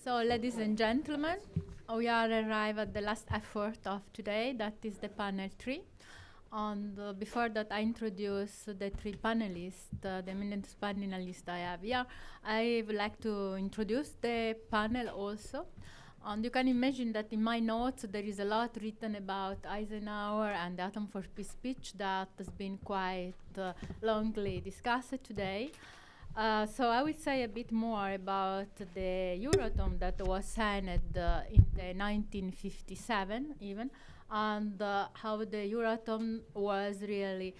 So, ladies and gentlemen, we are arrived at the last effort of today, that is the panel 3. And before that, I introduce the 3 panelists, the eminent panelists I have here. I would like to introduce the panel also. And you can imagine that in my notes there is a lot written about Eisenhower and the Atom for Peace speech that has been quite longly discussed today. So I will say a bit more about the Euratom that was signed in the 1957 even, and how the Euratom was really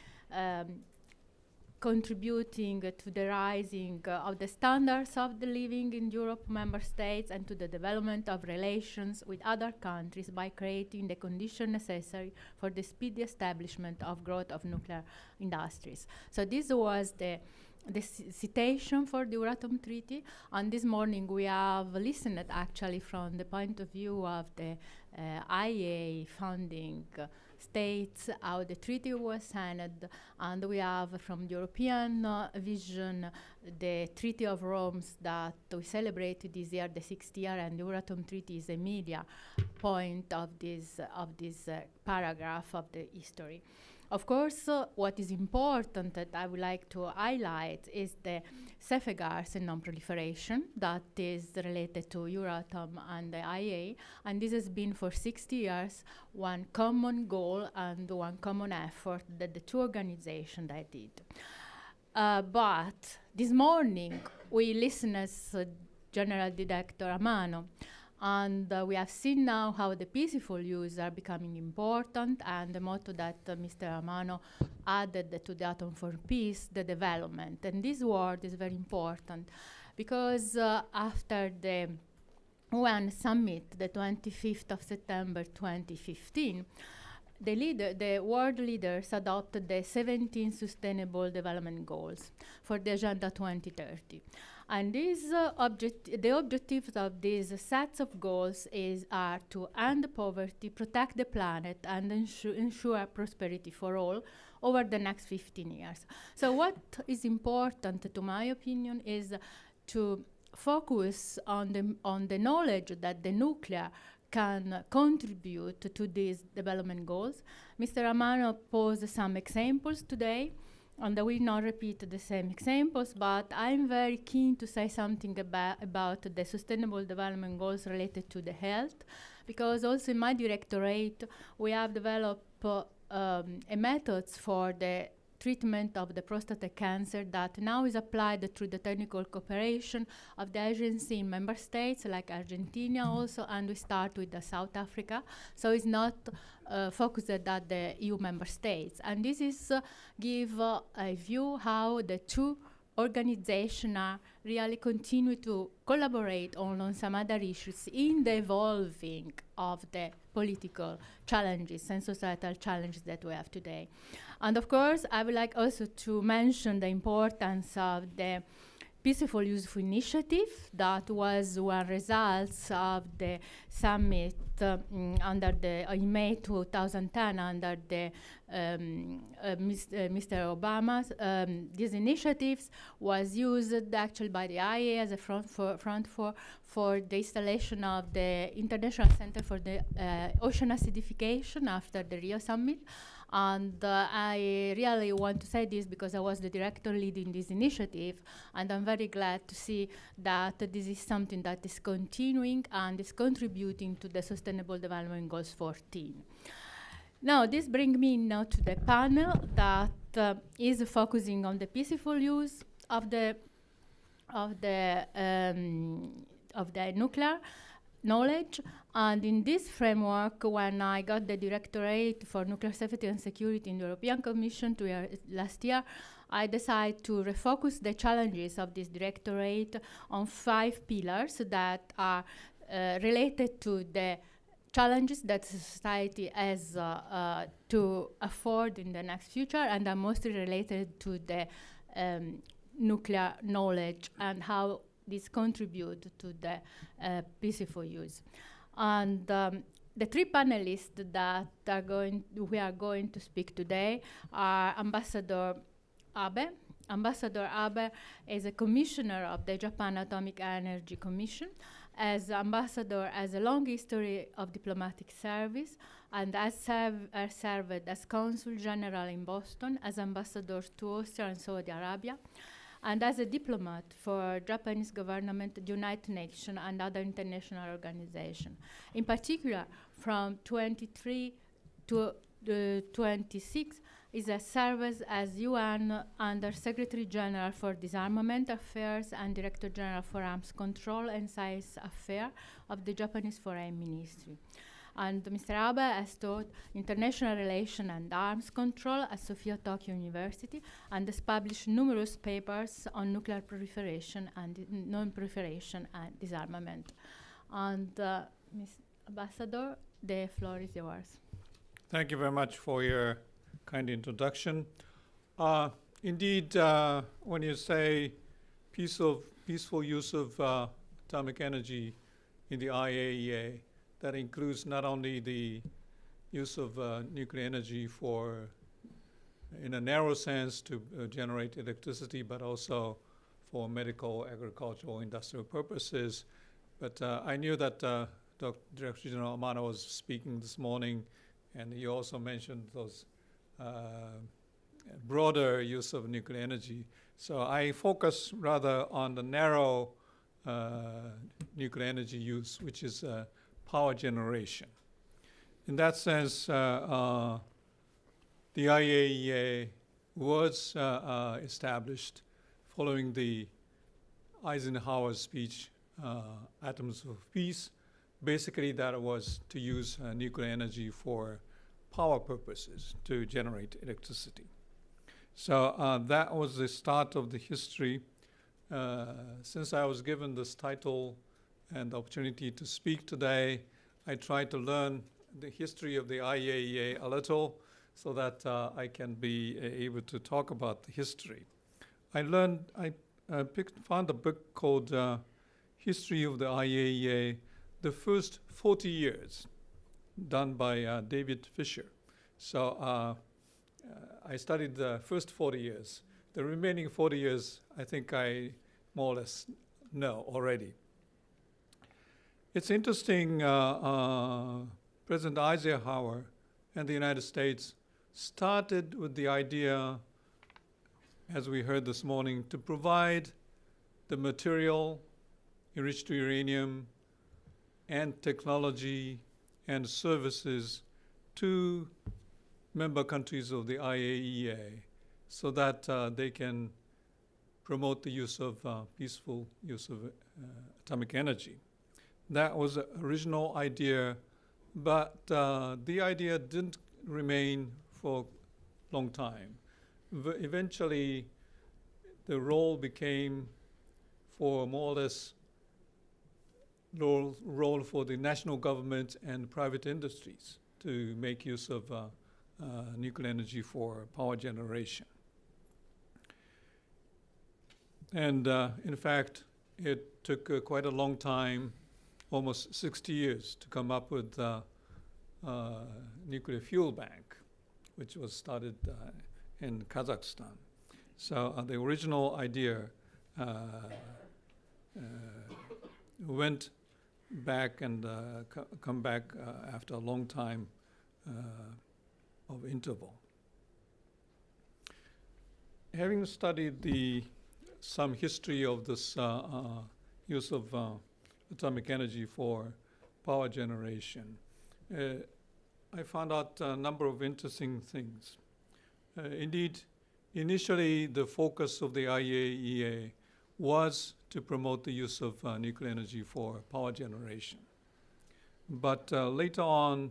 contributing to the rising of the standards of the living in Europe member states and to the development of relations with other countries by creating the conditions necessary for the speedy establishment of growth of nuclear industries. So this was the citation for the Euratom Treaty, and this morning we have listened actually from the point of view of the IEA founding states how the treaty was signed, and we have from the European vision the Treaty of Rome that we celebrated this year, the 6th year, and the Euratom Treaty is a media point of this paragraph of the history. Of course, what is important that I would like to highlight is the safeguards and non-proliferation that is related to Euratom and the IEA, and this has been for 60 years one common goal and one common effort that the two organizations did. But this morning we listened as General Director Amano, and we have seen now how the peaceful use are becoming important, and the motto that Mr. Amano added to the Atom for Peace, the development. And this word is very important because after the UN summit, the 25th of September 2015, the world leaders adopted the 17 Sustainable Development Goals for the Agenda 2030. And the objectives of these sets of goals are to end poverty, protect the planet, and ensure prosperity for all over the next 15 years. So what is important, to my opinion, is to focus on the knowledge that the nuclear can contribute to these development goals. Mr. Amano posed some examples today, and I will not repeat the same examples, but I'm very keen to say something about the Sustainable Development Goals related to the health, because also in my directorate we have developed methods for the treatment of the prostate cancer that now is applied through the technical cooperation of the agency in member states like Argentina also, and we start with South Africa. So it's not focused at the EU member states. And this is give a view how the two organizations are really continue to collaborate on some other issues in the evolving of the political challenges and societal challenges that we have today. And of course, I would like also to mention the importance of the Peaceful Use initiative that was one result of the summit in May 2010 under the Mr. Obama's. These initiatives was used actually by the IEA as a front for the installation of the International Center for the Ocean Acidification after the Rio Summit. And I really want to say this because I was the director leading this initiative, and I'm very glad to see that this is something that is continuing and is contributing to the Sustainable Development Goals 14. Now, this brings me now to the panel that is focusing on the peaceful use of the nuclear knowledge. And in this framework, when I got the Directorate for Nuclear Safety and Security in the European Commission last year, I decided to refocus the challenges of this Directorate on 5 pillars that are related to the challenges that society has to afford in the next future, and are mostly related to the nuclear knowledge and how this contribute to the peaceful use. And the 3 panelists that we are going to speak today are Ambassador Abe. Ambassador Abe is a commissioner of the Japan Atomic Energy Commission, As ambassador, has a long history of diplomatic service and has served as Consul General in Boston, as ambassador to Austria and Saudi Arabia, and as a diplomat for Japanese government, the United Nations, and other international organizations. In particular, from 23 to 26, is a service as UN Under Secretary General for Disarmament Affairs and Director General for Arms Control and Science Affairs of the Japanese Foreign Ministry. And Mr. Abe has taught international relations and arms control at Sophia Tokyo University and has published numerous papers on nuclear proliferation and non-proliferation and disarmament. And Ms. Ambassador, the floor is yours. Thank you very much for your kind introduction. Indeed, when you say peaceful use of atomic energy in the IAEA, that includes not only the use of nuclear energy for, in a narrow sense, to generate electricity, but also for medical, agricultural, industrial purposes. But I knew that Director General Amano was speaking this morning, and he also mentioned those broader use of nuclear energy. So I focus rather on the narrow nuclear energy use, which is power generation. In that sense, the IAEA was established following the Eisenhower speech, Atoms of Peace. Basically, that was to use nuclear energy for power purposes to generate electricity. So that was the start of the history. Since I was given this title and the opportunity to speak today, I tried to learn the history of the IAEA a little so that I can be able to talk about the history. I found a book called History of the IAEA, the first 40 years, done by David Fisher. So I studied the first 40 years. The remaining 40 years, I think I more or less know already. It's interesting, President Eisenhower and the United States started with the idea, as we heard this morning, to provide the material enriched uranium and technology and services to member countries of the IAEA so that they can promote the use of peaceful use of atomic energy. That was the original idea, but the idea didn't remain for a long time. Eventually, the role became for more or less role for the national government and private industries to make use of nuclear energy for power generation. And in fact, it took quite a long time, almost 60 years, to come up with nuclear fuel bank, which was started in Kazakhstan. So the original idea went back and come back after a long time of interval. Having studied some history of this use of atomic energy for power generation, I found out a number of interesting things. Indeed, initially the focus of the IAEA was to promote the use of nuclear energy for power generation. But later on,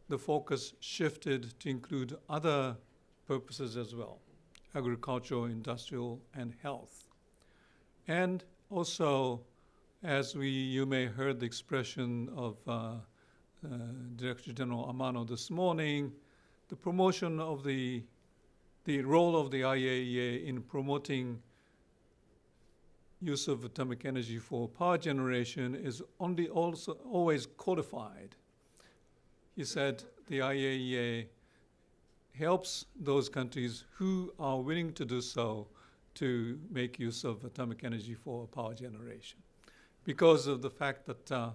the focus shifted to include other purposes as well: agricultural, industrial, and health. And also, as you may have heard the expression of Director General Amano this morning, the promotion of the role of the IAEA in promoting use of atomic energy for power generation is always codified. He said the IAEA helps those countries who are willing to do so to make use of atomic energy for power generation. because of the fact that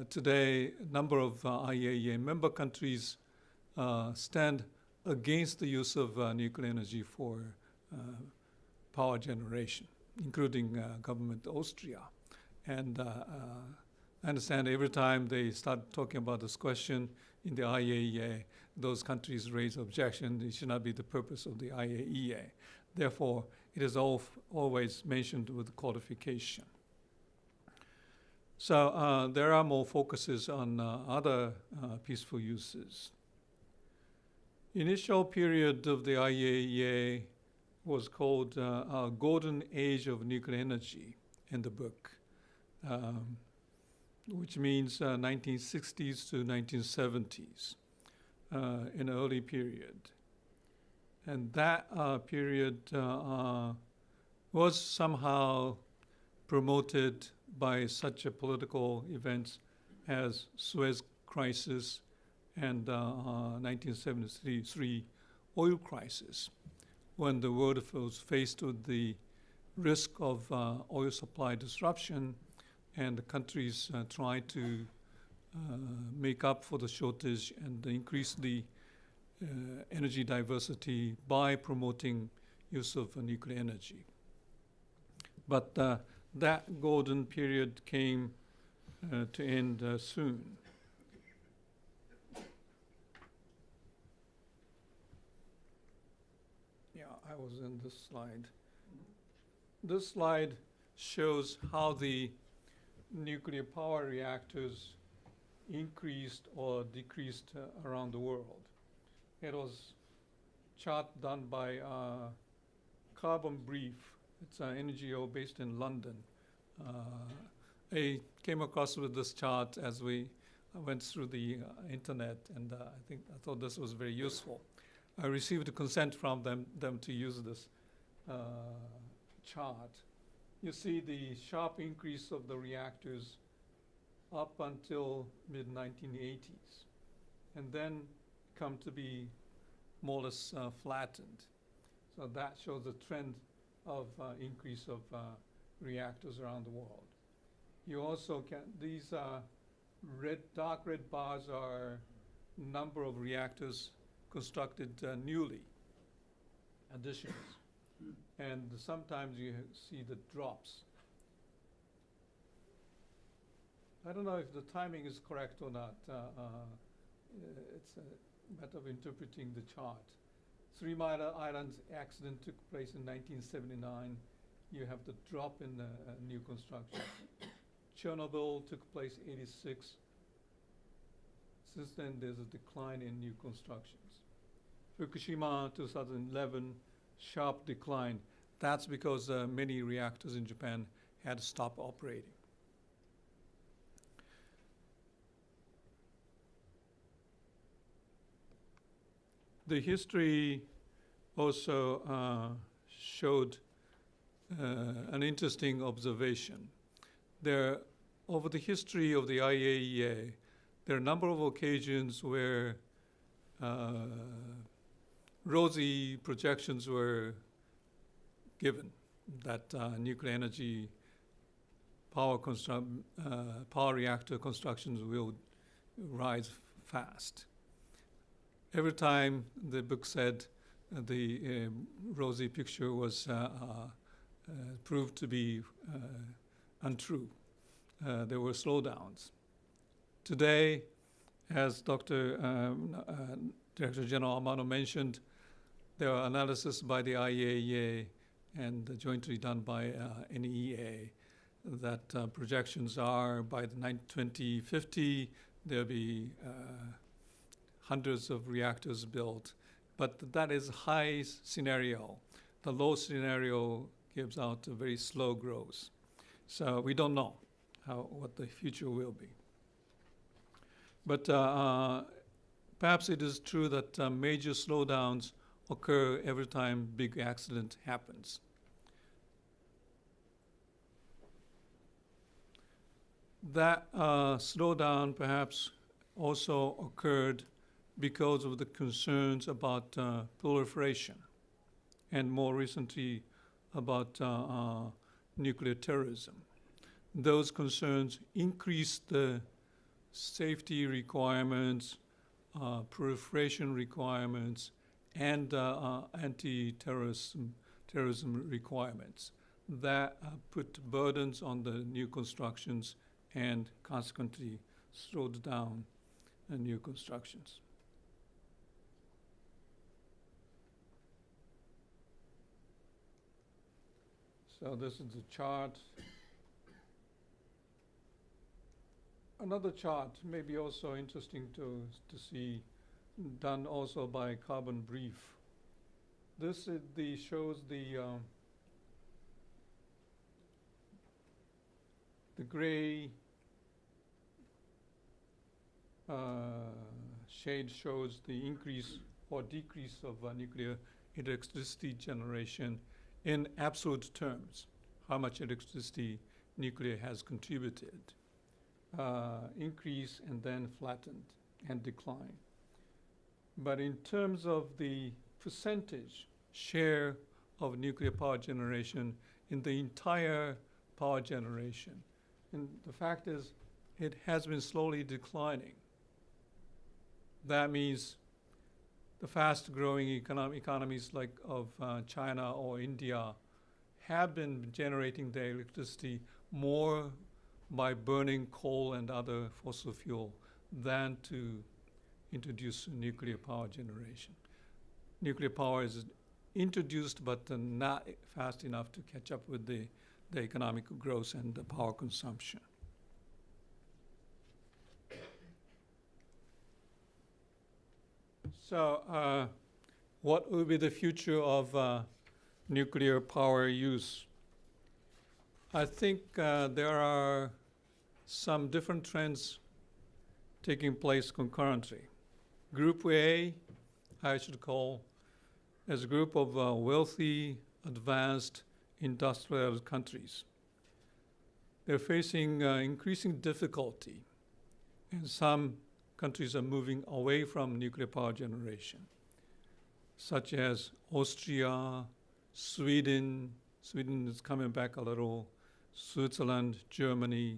today a number of IAEA member countries stand against the use of nuclear energy for power generation, including government Austria. And I understand every time they start talking about this question in the IAEA, those countries raise objection. It should not be the purpose of the IAEA. Therefore, it is always mentioned with qualification. So there are more focuses on other peaceful uses. Initial period of the IAEA was called a golden age of nuclear energy in the book, which means 1960s to 1970s, an early period. And that period was somehow promoted by such a political events as Suez Crisis and 1973 oil crisis, when the world was faced with the risk of oil supply disruption, and the countries tried to make up for the shortage and increase the energy diversity by promoting use of nuclear energy. But that golden period came to end soon. Yeah, I was in this slide. This slide shows how the nuclear power reactors increased or decreased around the world. It was a chart done by Carbon Brief. It's an NGO based in London. I came across with this chart as we went through the internet, and I thought this was very useful. I received consent from them to use this chart. You see the sharp increase of the reactors up until mid-1980s, and then come to be more or less flattened. So that shows the trend of increase of reactors around the world. You also can, these dark red bars are number of reactors constructed newly, additions. And sometimes you see the drops. I don't know if the timing is correct or not. It's a matter of interpreting the chart. Three Mile Island accident took place in 1979. You have the drop in new construction. Chernobyl took place 86. Since then, there's a decline in new constructions. Fukushima 2011, sharp decline. That's because many reactors in Japan had to stop operating. The history also showed an interesting observation. Over the history of the IAEA, there are a number of occasions where rosy projections were given that nuclear energy power reactor constructions will rise fast. Every time the book said the rosy picture was proved to be untrue. There were slowdowns. Today, as Director General Amano mentioned, there are analysis by the IAEA and jointly done by NEA that projections are by the 2050 there'll be hundreds of reactors built, but that is high scenario. The low scenario gives out a very slow growth. So we don't know what the future will be. But perhaps it is true that major slowdowns occur every time big accident happens. That slowdown perhaps also occurred because of the concerns about proliferation and more recently about nuclear terrorism. those concerns increase the safety requirements, proliferation requirements, and terrorism requirements that put burdens on the new constructions and consequently slowed down new constructions. So this is the chart. Another chart may be also interesting to see, done also by Carbon Brief. This is shows the gray shade shows the increase or decrease of nuclear electricity generation in absolute terms, how much electricity nuclear has contributed. Increase and then flattened and decline. But in terms of the percentage share of nuclear power generation in the entire power generation, and the fact is it has been slowly declining. That means the fast-growing economies like of China or India have been generating their electricity more by burning coal and other fossil fuel than to introduce nuclear power generation. Nuclear power is introduced but not fast enough to catch up with the economic growth and the power consumption. So what will be the future of nuclear power use? I think there are some different trends taking place concurrently. Group A, I should call, as a group of wealthy, advanced, industrial countries. They're facing increasing difficulty, and some countries are moving away from nuclear power generation, such as Austria, Sweden. Sweden is coming back a little. Switzerland, Germany.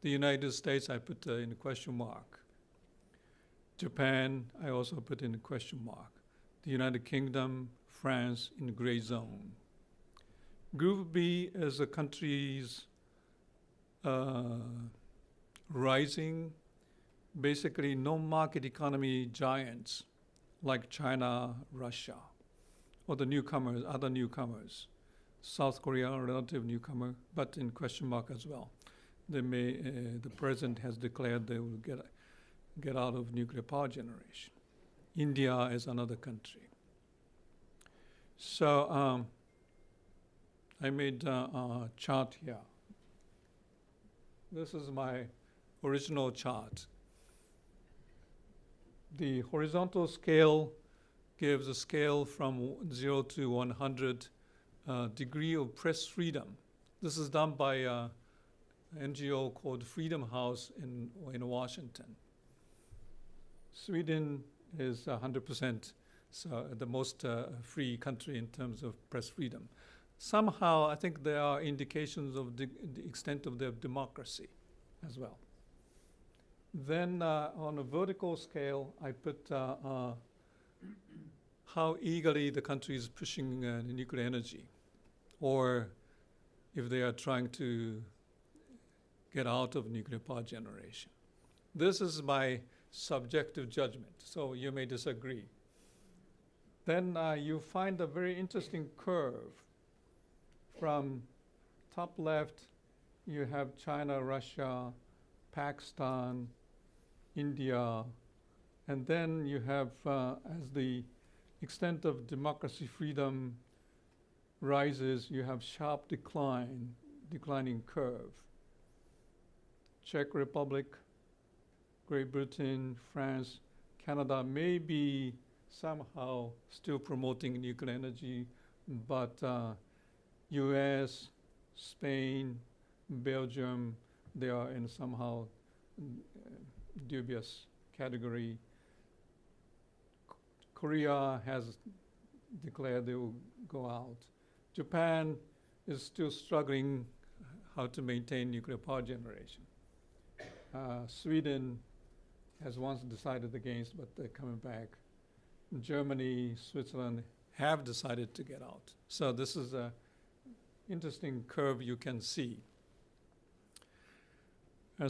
The United States, I put in a question mark. Japan, I also put in a question mark. The United Kingdom, France, in the gray zone. Group B is the countries rising, basically no-market economy giants like China, Russia, or the newcomers, other newcomers. South Korea, a relative newcomer, but in question mark as well. They may, the president has declared they will get out of nuclear power generation. India is another country. So I made a chart here. This is my original chart. The horizontal scale gives a scale from 0 to 100 degree of press freedom. This is done by an NGO called Freedom House in Washington. Sweden is 100%, so the most free country in terms of press freedom. Somehow, I think there are indications of the extent of their democracy as well. Then on a vertical scale, I put how eagerly the country is pushing nuclear energy, or if they are trying to get out of nuclear power generation. This is my subjective judgment, so you may disagree. Then you find a very interesting curve. From top left, you have China, Russia, Pakistan, India, and then you have, as the extent of democracy freedom rises, you have sharp declining curve. Czech Republic, Great Britain, France, Canada may be somehow still promoting nuclear energy, but US, Spain, Belgium, they are in somehow dubious category. Korea has declared they will go out. Japan is still struggling how to maintain nuclear power generation. Sweden has once decided against, but they're coming back. Germany, Switzerland have decided to get out. So this is an interesting curve you can see. I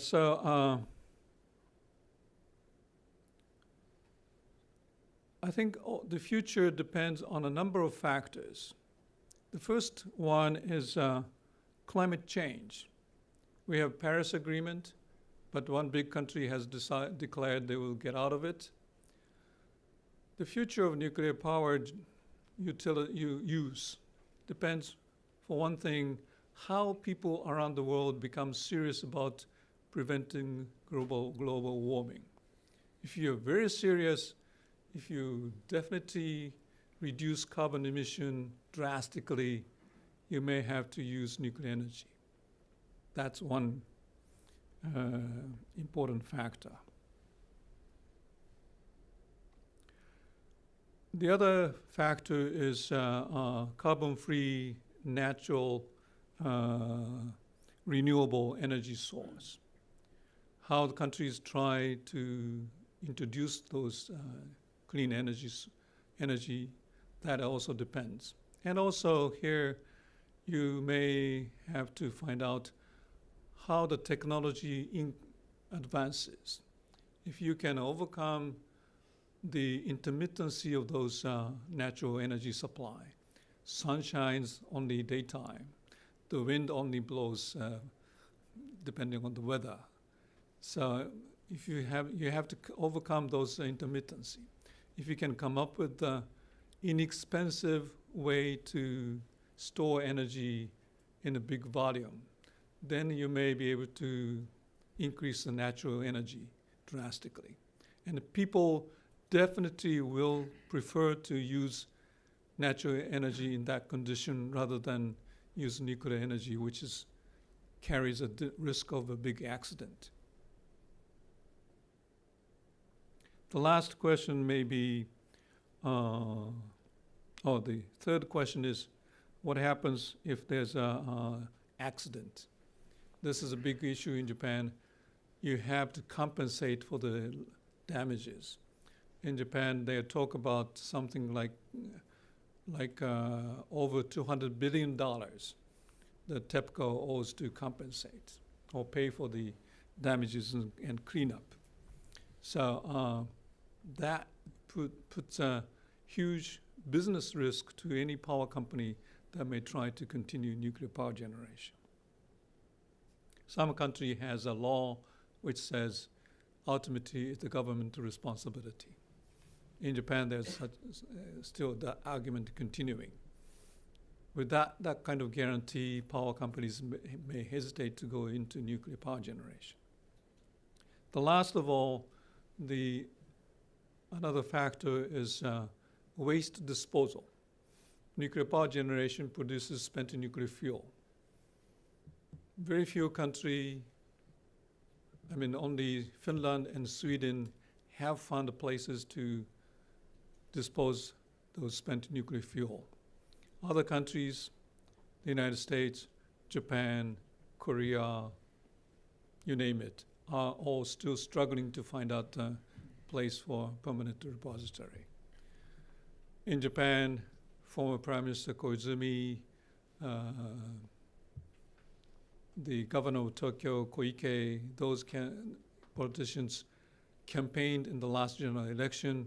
think the future depends on a number of factors. The first one is climate change. We have Paris Agreement, but one big country has declared they will get out of it. The future of nuclear power use depends, for one thing, how people around the world become serious about preventing global warming. If you're very serious, if you definitely reduce carbon emission drastically, you may have to use nuclear energy. That's one important factor. The other factor is carbon-free, natural, renewable energy source. How the countries try to introduce those clean energy, that also depends. And also here, you may have to find out how the technology advances. If you can overcome the intermittency of those natural energy supply, sun shines only daytime, the wind only blows depending on the weather. So if you have to overcome those intermittency. If you can come up with an inexpensive way to store energy in a big volume, then you may be able to increase the natural energy drastically. And the people definitely will prefer to use natural energy in that condition rather than use nuclear energy, which carries a risk of a big accident. The last question may be, the third question is, what happens if there's an accident? This is a big issue in Japan. You have to compensate for the damages. In Japan, they talk about something like over $200 billion that TEPCO owes to compensate or pay for the damages and cleanup. So that puts a huge business risk to any power company that may try to continue nuclear power generation. Some country has a law which says ultimately it's the government's responsibility. In Japan, there's still that argument continuing. With that kind of guarantee, power companies may hesitate to go into nuclear power generation. The last of all, another factor is waste disposal. Nuclear power generation produces spent nuclear fuel. Very few countries, only Finland and Sweden have found places to dispose those spent nuclear fuel. Other countries, the United States, Japan, Korea, you name it, are all still struggling to find out a place for permanent repository. In Japan, former Prime Minister Koizumi, the governor of Tokyo, Koike, those politicians campaigned in the last general election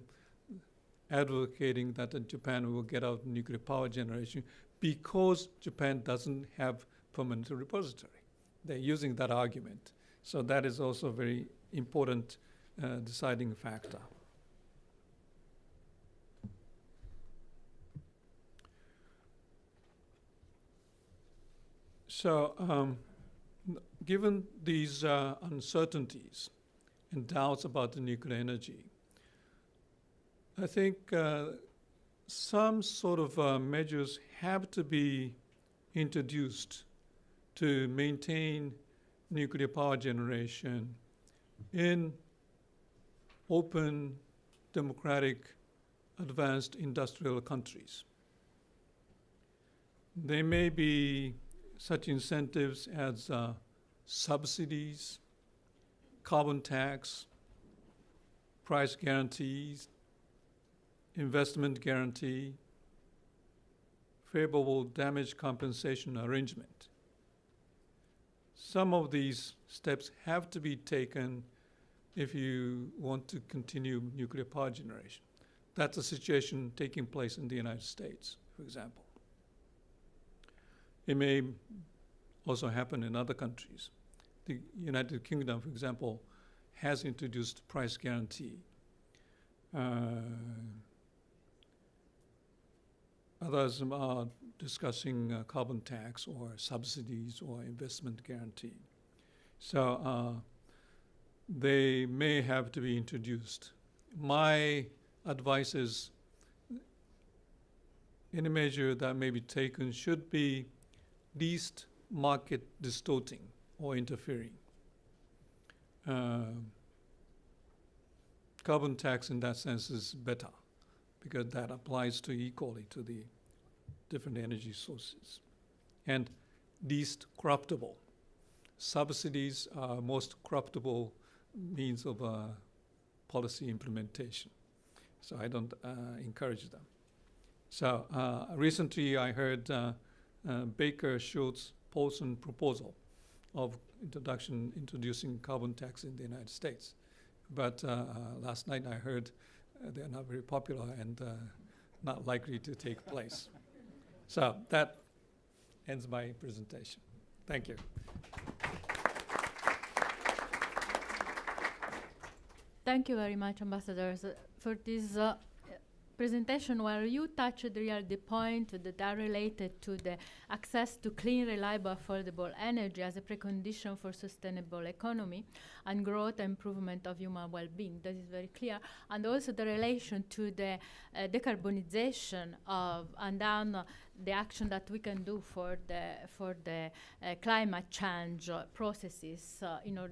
advocating that Japan will get out nuclear power generation because Japan doesn't have permanent repository. They're using that argument. So that is also a very important deciding factor. So given these uncertainties and doubts about the nuclear energy, I think some sort of measures have to be introduced to maintain nuclear power generation in open, democratic, advanced industrial countries. They may be such incentives as subsidies, carbon tax, price guarantees, investment guarantee, favorable damage compensation arrangement. Some of these steps have to be taken if you want to continue nuclear power generation. That's a situation taking place in the United States, for example. It may also happen in other countries. The United Kingdom, for example, has introduced price guarantee. Others are discussing carbon tax or subsidies or investment guarantee. So they may have to be introduced. My advice is any measure that may be taken should be least market distorting or interfering. Carbon tax in that sense is better because that applies to equally to the different energy sources. And least corruptible. Subsidies are most corruptible means of policy implementation. So I don't encourage them. So recently I heard Baker Schultz Paulson proposal of introducing carbon tax in the United States. But last night I heard they're not very popular and not likely to take place. So that ends my presentation. Thank you. Thank you very much, ambassadors, for this presentation where you touched really the point that are related to the access to clean, reliable, affordable energy as a precondition for sustainable economy and growth and improvement of human well-being. That is very clear. And also the relation to the decarbonization of and then the action that we can do for the climate change processes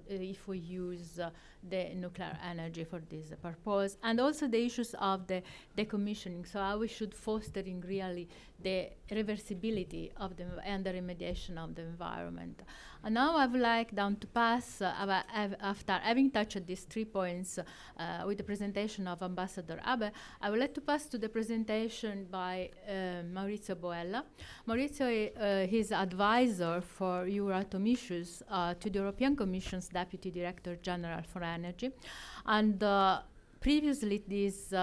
if we use the nuclear energy for this purpose, and also the issues of the decommissioning. So how we should fostering really the reversibility of and the remediation of the environment. And now I would like to pass, after having touched these 3 points with the presentation of Ambassador Abe, I would like to pass to the presentation by Maurizio Boella. Maurizio is advisor for Euratom issues to the European Commission's Deputy Director General for Energy. And previously this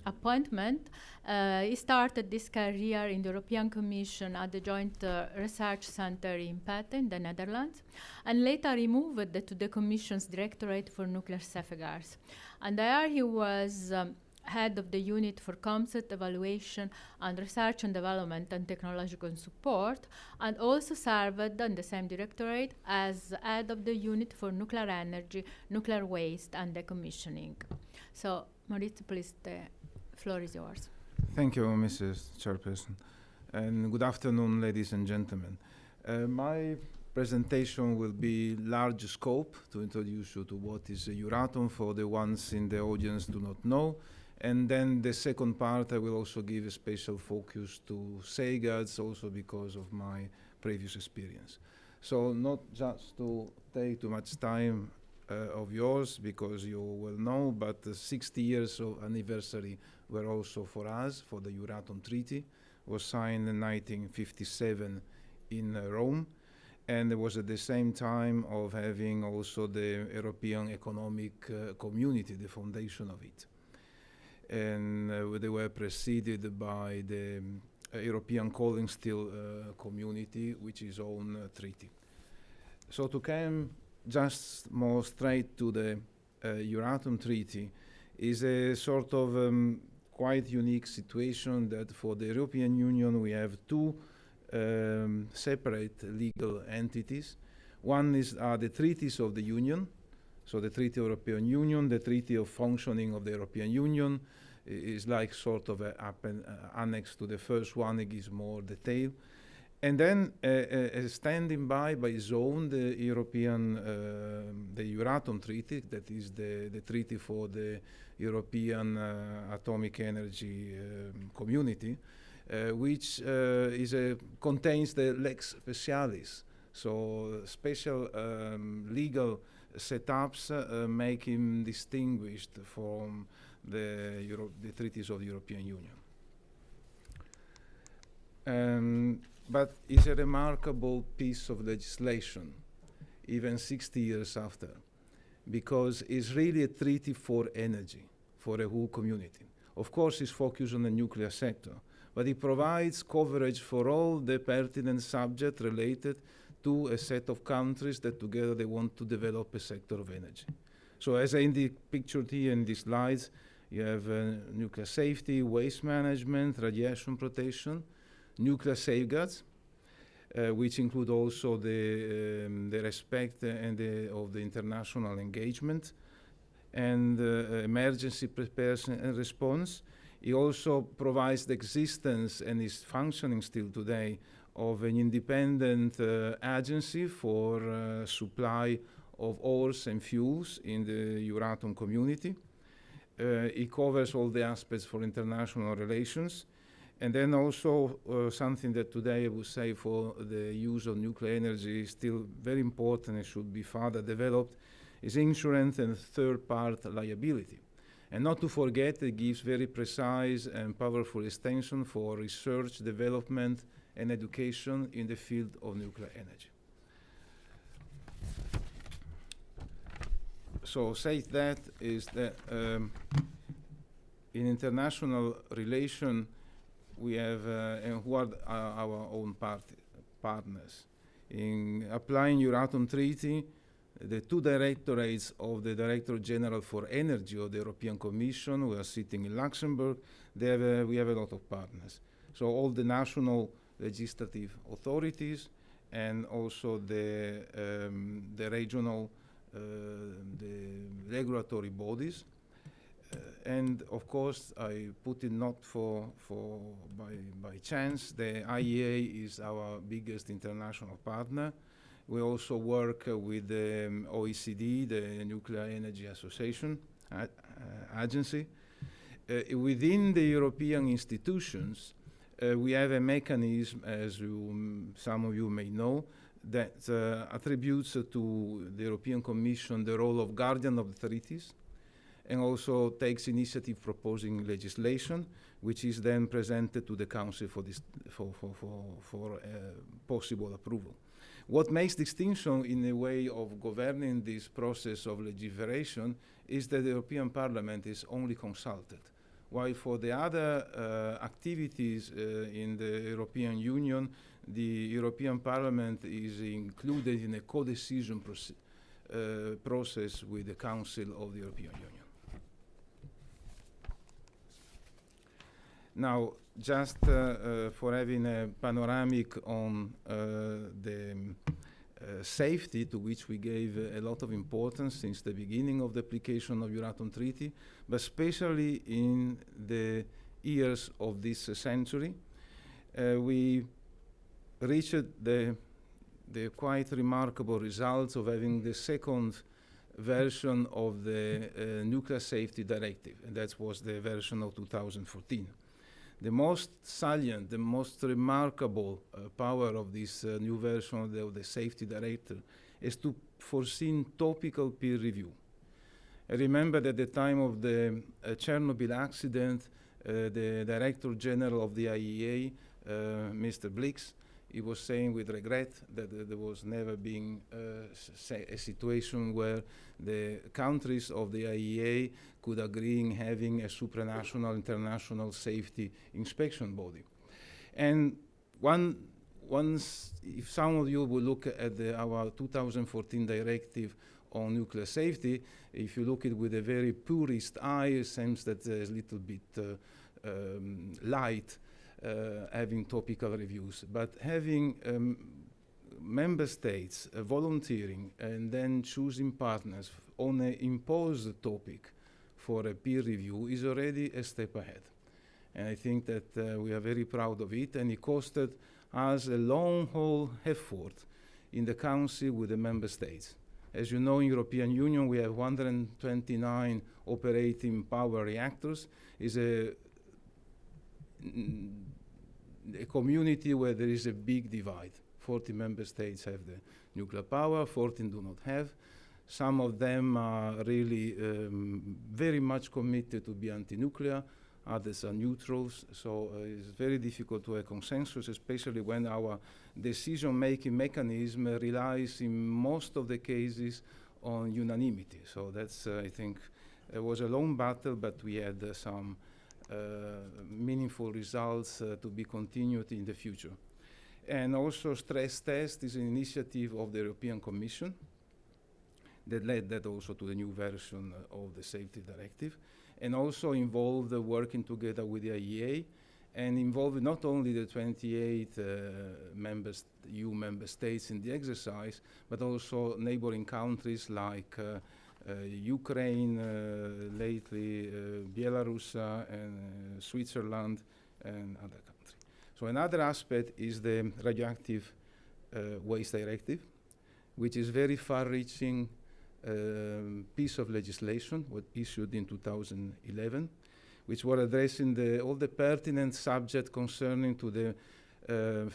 appointment, he started this career in the European Commission at the Joint Research Center in Pette in the Netherlands, and later he moved to the Commission's Directorate for Nuclear Safeguards. And there he was head of the unit for concept evaluation and research and development and technological support, and also served in the same directorate as head of the unit for nuclear energy, nuclear waste, and decommissioning. So, Maurizio, please, the floor is yours. Thank you, Mrs. Chairperson. And good afternoon, ladies and gentlemen. My presentation will be large scope to introduce you to what is Euratom for the ones in the audience do not know. And then the second part, I will also give a special focus to safeguards, also because of my previous experience. So not just to take too much time of yours, because you will know, but the 60 years of anniversary were also for us, for the Euratom Treaty. It was signed in 1957 in Rome, and it was at the same time of having also the European Economic Community, the foundation of it. And they were preceded by the European Coal and Steel Community, which is own treaty. So to come just more straight to the Euratom Treaty is a sort of quite unique situation that for the European Union we have two separate legal entities. One is the treaties of the Union, so the Treaty of European Union, the Treaty of Functioning of the European Union is like sort of an annex to the first one. It gives more detail. And then standing by its own, the Euratom Treaty, that is the treaty for the European Atomic Energy Community, which contains the lex specialis, so special legal setups make him distinguished from the treaties of the European Union. But it's a remarkable piece of legislation, even 60 years after, because it's really a treaty for energy, for a whole community. Of course, it's focused on the nuclear sector, but it provides coverage for all the pertinent subjects related to a set of countries that together they want to develop a sector of energy. So as I pictured here in these slides, you have nuclear safety, waste management, radiation protection, nuclear safeguards, which include also the respect of the international engagement, and emergency preparedness and response. It also provides the existence, and is functioning still today, of an independent agency for supply of ores and fuels in the Euratom community. It covers all the aspects for international relations. And then also something that today I would say for the use of nuclear energy is still very important and should be further developed, is insurance and third-party liability. And not to forget, it gives very precise and powerful extension for research, development, and education in the field of nuclear energy. So say that is that in international relation, we have, and who are our own partners. In applying Euratom Treaty, the two directorates of the Director General for Energy of the European Commission, who are sitting in Luxembourg, we have a lot of partners. So all the national legislative authorities and also the regional, the regulatory bodies. And of course, I put it not by chance, the IEA is our biggest international partner. We also work with the OECD, the Nuclear Energy Association Agency. Within the European institutions, we have a mechanism, as some of you may know, that attributes to the European Commission the role of guardian of the treaties, and also takes initiative proposing legislation, which is then presented to the Council for possible approval. What makes distinction in a way of governing this process of legislation is that the European Parliament is only consulted, while for the other activities in the European Union, the European Parliament is included in a co-decision process with the Council of the European Union. Now, just for having a panoramic on the safety, to which we gave a lot of importance since the beginning of the application of Euratom Treaty, but especially in the years of this century, we reached the quite remarkable results of having the second version of the Nuclear Safety Directive, and that was the version of 2014. The most salient, the most remarkable power of this new version of the Safety Directive is to foresee topical peer review. I remember that at the time of the Chernobyl accident, the Director General of the IEA, Mr. Blix, he was saying with regret that there was never been a situation where the countries of the IEA could agree in having a supranational international safety inspection body. And if some of you will look at our 2014 directive on nuclear safety, if you look at it with a very purist eye, it seems that there's a little bit light having topical reviews. But having member states volunteering and then choosing partners on an imposed topic for a peer review is already a step ahead. And I think that we are very proud of it, and it costed us a long haul effort in the Council with the member states. As you know, in European Union, we have 129 operating power reactors. Is a a community where there is a big divide. 40 member states have the nuclear power, 14 do not have. Some of them are really very much committed to be anti-nuclear, others are neutrals, so it's very difficult to have consensus, especially when our decision-making mechanism relies in most of the cases on unanimity. So that's, I think, it was a long battle, but we had some meaningful results to be continued in the future. And also stress test is an initiative of the European Commission that led that also to the new version of the safety directive, and also involved working together with the IEA, and involved not only the 28 EU member states in the exercise, but also neighboring countries like Ukraine, lately Belarus, and Switzerland, and other countries. So another aspect is the radioactive waste directive, which is very far-reaching piece of legislation, was issued in 2011, which were addressing all the pertinent subjects concerning to the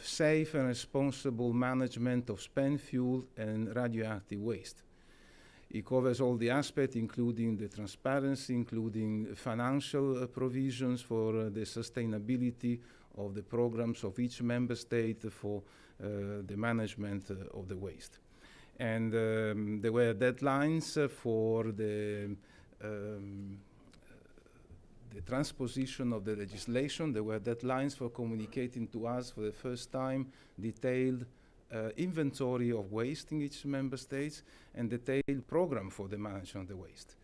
safe and responsible management of spent fuel and radioactive waste. It covers all the aspects, including the transparency, including financial provisions for the sustainability of the programs of each member state for the management of the waste. And there were deadlines for the transposition of the legislation. There were deadlines for communicating to us for the first time detailed inventory of waste in each member states and detailed program for the management of the waste.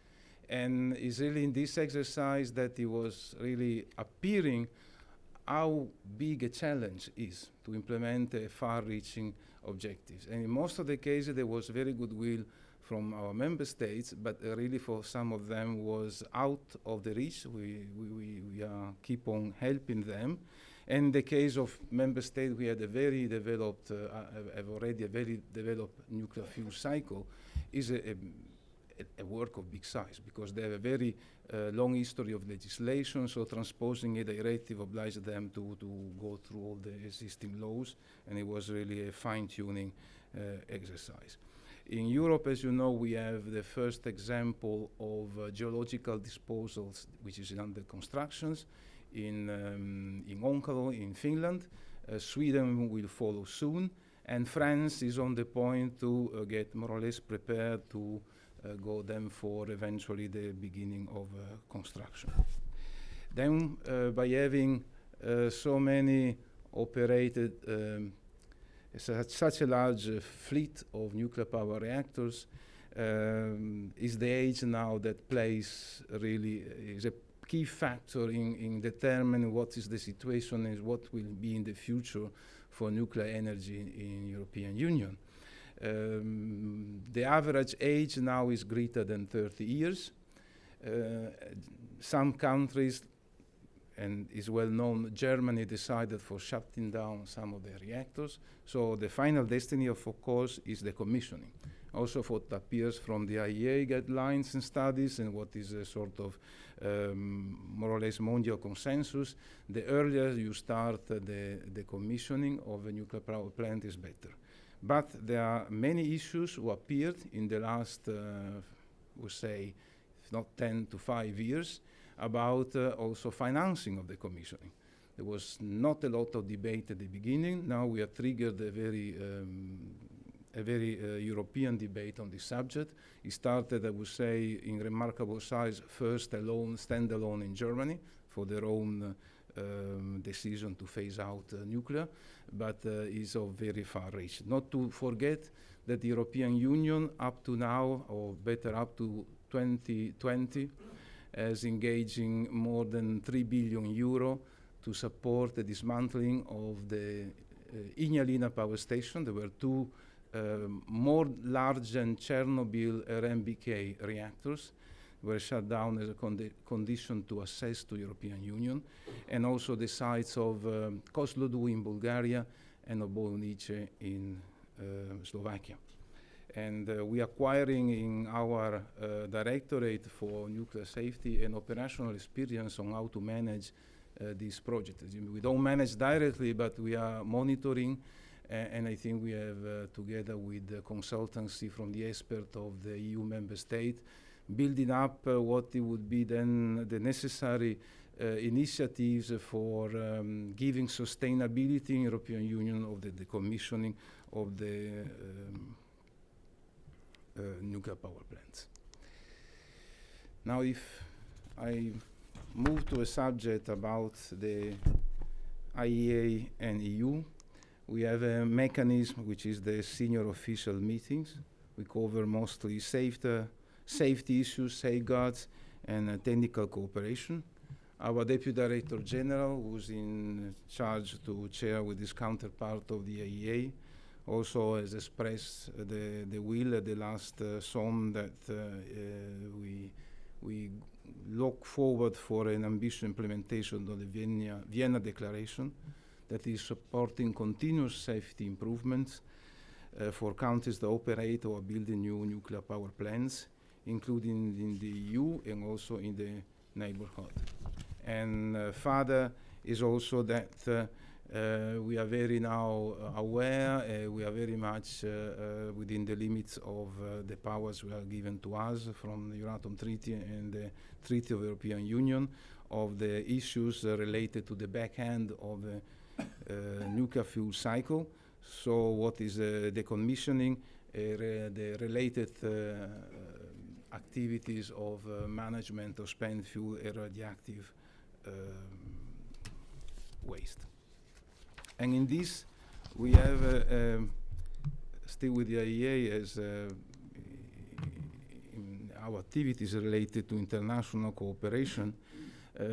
And it's really in this exercise that it was really appearing how big a challenge is to implement far-reaching objectives. And in most of the cases, there was very good will from our member states, but really for some of them was out of the reach. We keep on helping them. And in the case of member states, we had a very developed, already a very developed nuclear fuel cycle, is a work of big size, because they have a very long history of legislation, so transposing a directive obliged them to go through all the existing laws, and it was really a fine-tuning exercise. In Europe, as you know, we have the first example of geological disposals, which is under constructions in Onkalo, in Finland. Sweden will follow soon, and France is on the point to get more or less prepared to go then for eventually the beginning of construction. Then by having so many operated, such a large fleet of nuclear power reactors, is the age now that plays really is a key factor in determining what is the situation and what will be in the future for nuclear energy in European Union. The average age now is greater than 30 years. Some countries, and is well known, Germany decided for shutting down some of their reactors. So the final destiny of course, is the commissioning. Also what appears from the IEA guidelines and studies and what is a sort of more or less mondial consensus, the earlier you start the commissioning of a nuclear power plant is better. But there are many issues who appeared in the last, we say, if not 10 to 5 years, about also financing of the commissioning. There was not a lot of debate at the beginning. Now we have triggered a very European debate on this subject. It started, I would say, in remarkable size, first alone, standalone in Germany for their own decision to phase out nuclear, but is of very far reach. Not to forget that the European Union up to now, or better up to 2020, is engaging more than 3 billion euro to support the dismantling of the Ignalina power station. There were two more large than Chernobyl RMBK reactors were shut down as a condition to access to European Union, and also the sites of Kozloduy in Bulgaria and Obojnice in Slovakia. And we are acquiring in our Directorate for Nuclear Safety an operational experience on how to manage this project. We don't manage directly, but we are monitoring, and I think we have, together with the consultancy from the expert of the EU member state, building up what it would be then the necessary initiatives for giving sustainability in European Union of the decommissioning of the nuclear power plants. Now, if I move to a subject about the IEA and EU, we have a mechanism which is the senior official meetings. We cover mostly safety issues, safeguards, and technical cooperation. Our Deputy Director General, who's in charge to chair with his counterpart of the IEA, also has expressed the will at the last SOM that we look forward for an ambitious implementation of the Vienna Declaration that is supporting continuous safety improvements for countries that operate or building new nuclear power plants, including in the EU and also in the neighborhood. And further is also that we are very now aware, we are very much within the limits of the powers we are given to us from the Euratom Treaty and the Treaty of the European Union of the issues related to the back end of the nuclear fuel cycle. So what is decommissioning, the related activities of management of spent fuel and radioactive waste. And in this, we have, still with the IEA, as in our activities related to international cooperation,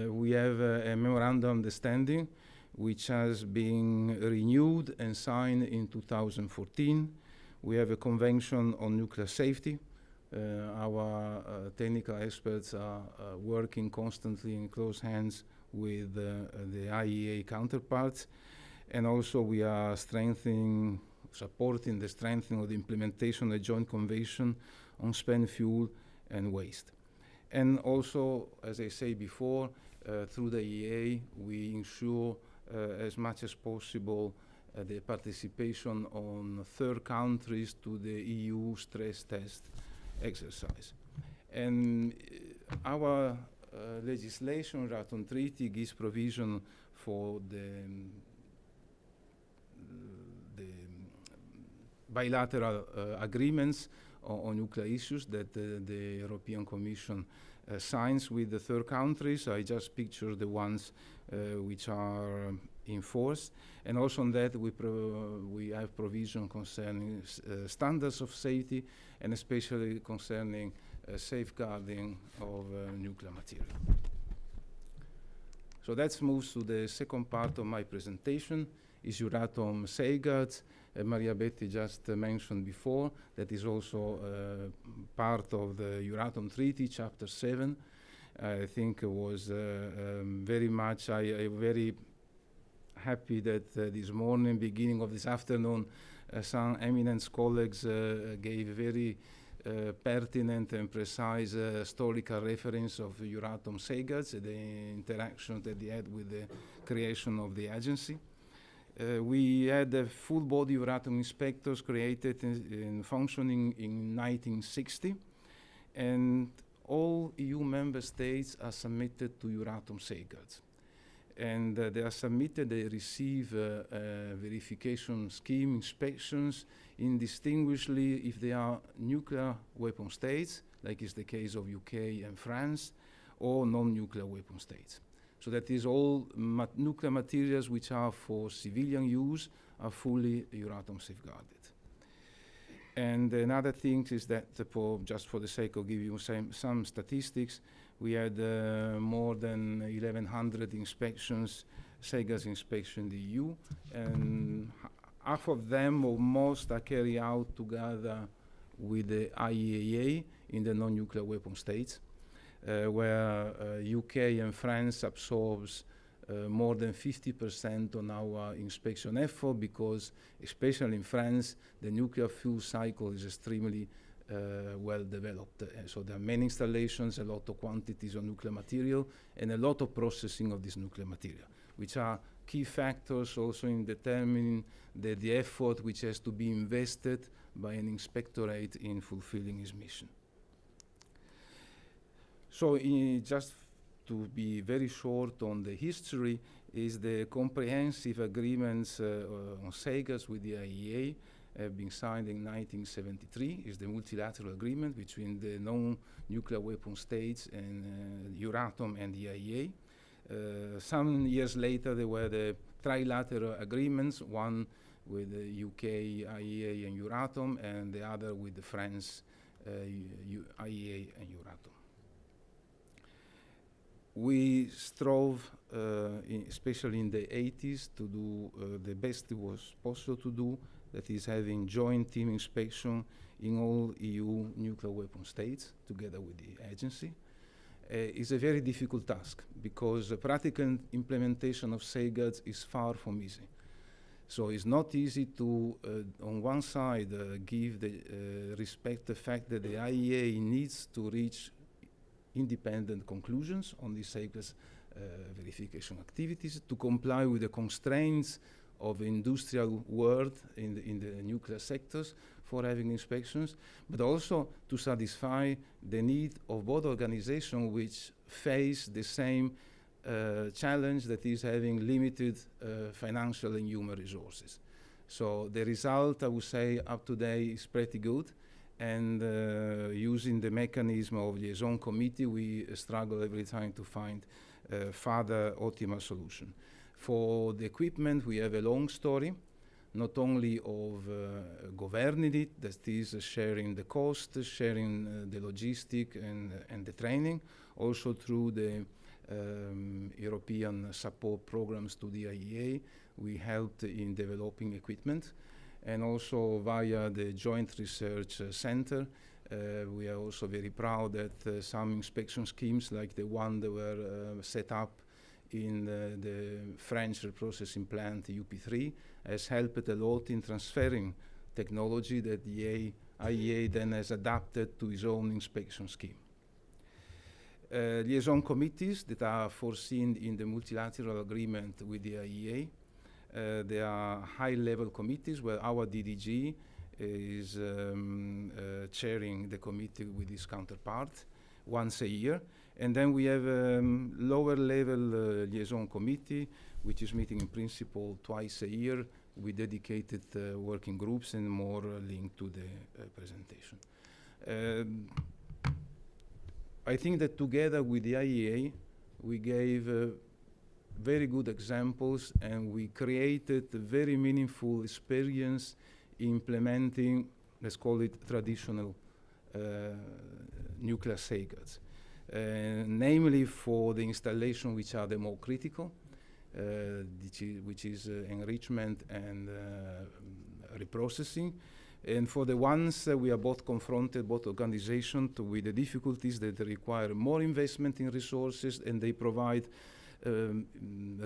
we have a memorandum of understanding which has been renewed and signed in 2014. We have a convention on nuclear safety. Our technical experts are working constantly in close hands with the IEA counterparts. And also we are supporting the strengthening of the implementation of the Joint Convention on Spent Fuel and Waste. And also, as I say before, through the IEA, we ensure as much as possible the participation on third countries to the EU stress test exercise. And our legislation, Euratom Treaty, gives provision for the bilateral agreements on nuclear issues that the European Commission signs with the third countries. I just picture the ones which are in force. And also on that, we have provision concerning standards of safety, and especially concerning safeguarding of nuclear material. So that moves to the second part of my presentation, is Euratom safeguards. Maria Betty just mentioned before, that is also part of the Euratom Treaty, Chapter 7. I think it was very much, I'm very happy that this morning, beginning of this afternoon, some eminent colleagues gave very pertinent and precise historical reference of Euratom safeguards, the interaction that they had with the creation of the agency. We had full body Euratom inspectors created and functioning in 1960, and all EU member states are submitted to Euratom safeguards. And they are submitted, they receive verification scheme inspections indistinguishably if they are nuclear weapon states, like is the case of UK and France, or non-nuclear weapon states. So that is all nuclear materials which are for civilian use are fully Euratom safeguarded. And another thing is that, just for the sake of giving you some statistics, we had more than 1,100 inspections, safeguards inspection in the EU, and half of them or most are carried out together with the IAEA in the non-nuclear weapon states. Where UK and France absorbs more than 50% on our inspection effort, because especially in France, the nuclear fuel cycle is extremely well developed. So there are many installations, a lot of quantities of nuclear material, and a lot of processing of this nuclear material, which are key factors also in determining the effort which has to be invested by an inspectorate in fulfilling its mission. So just to be very short on the history, is the comprehensive agreements on safeguards with the IAEA have been signed in 1973. Is the multilateral agreement between the non-nuclear weapon states and Euratom and the IAEA. Some years later, there were the trilateral agreements, one with the UK, IAEA, and Euratom, and the other with the France, IAEA, and Euratom. We strove, especially in the 80s, to do the best it was possible to do, that is having joint team inspection in all EU nuclear weapon states, together with the agency. It's a very difficult task, because practical implementation of safeguards is far from easy. So it's not easy to, on one side, give the respect the fact that the IAEA needs to reach independent conclusions on the safeguards verification activities, to comply with the constraints of the industrial world in the nuclear sectors for having inspections, but also to satisfy the need of both organizations which face the same challenge, that is having limited financial and human resources. So the result, I would say, up to date is pretty good. And using the mechanism of liaison committee, we struggle every time to find further optimal solution. For the equipment, we have a long story, not only of governing it, that is sharing the cost, sharing the logistic and the training, also through the European support programs to the IAEA. We helped in developing equipment. And also via the Joint Research Center, we are also very proud that some inspection schemes, like the one that were set up in the French reprocessing plant, UP3, has helped a lot in transferring technology that the IAEA then has adapted to its own inspection scheme. Liaison committees that are foreseen in the multilateral agreement with the IAEA. There are high-level committees where our DDG is chairing the committee with his counterpart once a year. And then we have a lower-level liaison committee, which is meeting in principle twice a year with dedicated working groups and more linked to the presentation. I think that together with the IAEA, we gave very good examples, and we created a very meaningful experience implementing, let's call it, traditional nuclear safeguards. Namely for the installation which are the more critical, which is enrichment and reprocessing. And for the ones we are both confronted, both organizations, with the difficulties that require more investment in resources, and they provide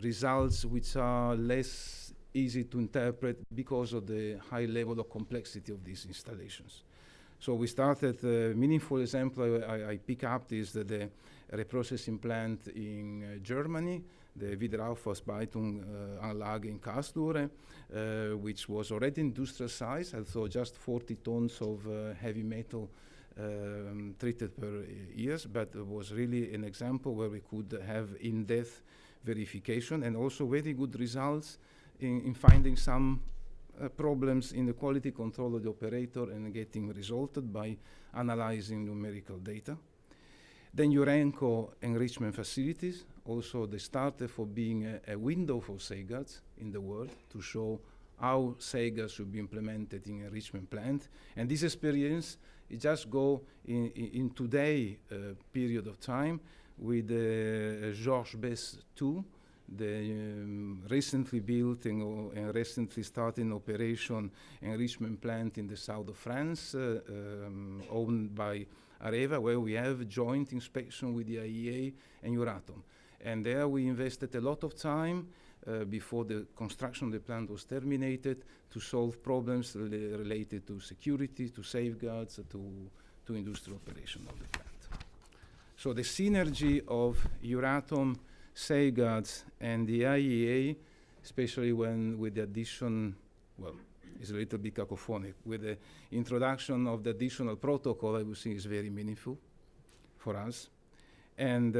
results which are less easy to interpret because of the high level of complexity of these installations. So we started a meaningful example I pick up is the reprocessing plant in Germany, the Wiederaufbereitung in Karlsruhe, which was already industrial size, although just 40 tons of heavy metal treated per year, but it was really an example where we could have in-depth verification and also very good results in finding some problems in the quality control of the operator and getting resolved by analyzing numerical data. Then Urenco enrichment facilities, also they started for being a window for safeguards in the world to show how safeguards should be implemented in enrichment plant. And this experience, it just go in today period of time with Georges Besse 2, the recently built and recently started operation enrichment plant in the south of France, owned by Areva, where we have joint inspection with the IAEA and Euratom. And there we invested a lot of time before the construction of the plant was terminated to solve problems related to security, to safeguards, to industrial operation of the plant. So the synergy of Euratom safeguards and the IEA, especially when with the addition, well, it's a little bit cacophonic, with the introduction of the additional protocol, I would say is very meaningful for us. And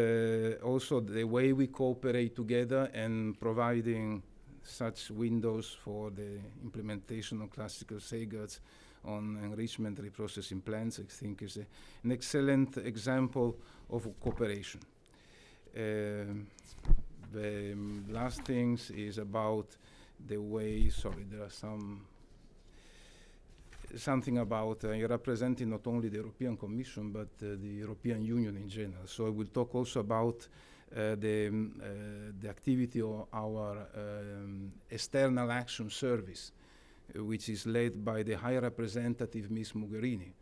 also the way we cooperate together and providing such windows for the implementation of classical safeguards on enrichment reprocessing plants, I think is an excellent example of cooperation. The last things is about the way, sorry, there are something about representing not only the European Commission but the European Union in general. So I will talk also about the activity of our External Action Service, which is led by the High Representative Ms. Mogherini.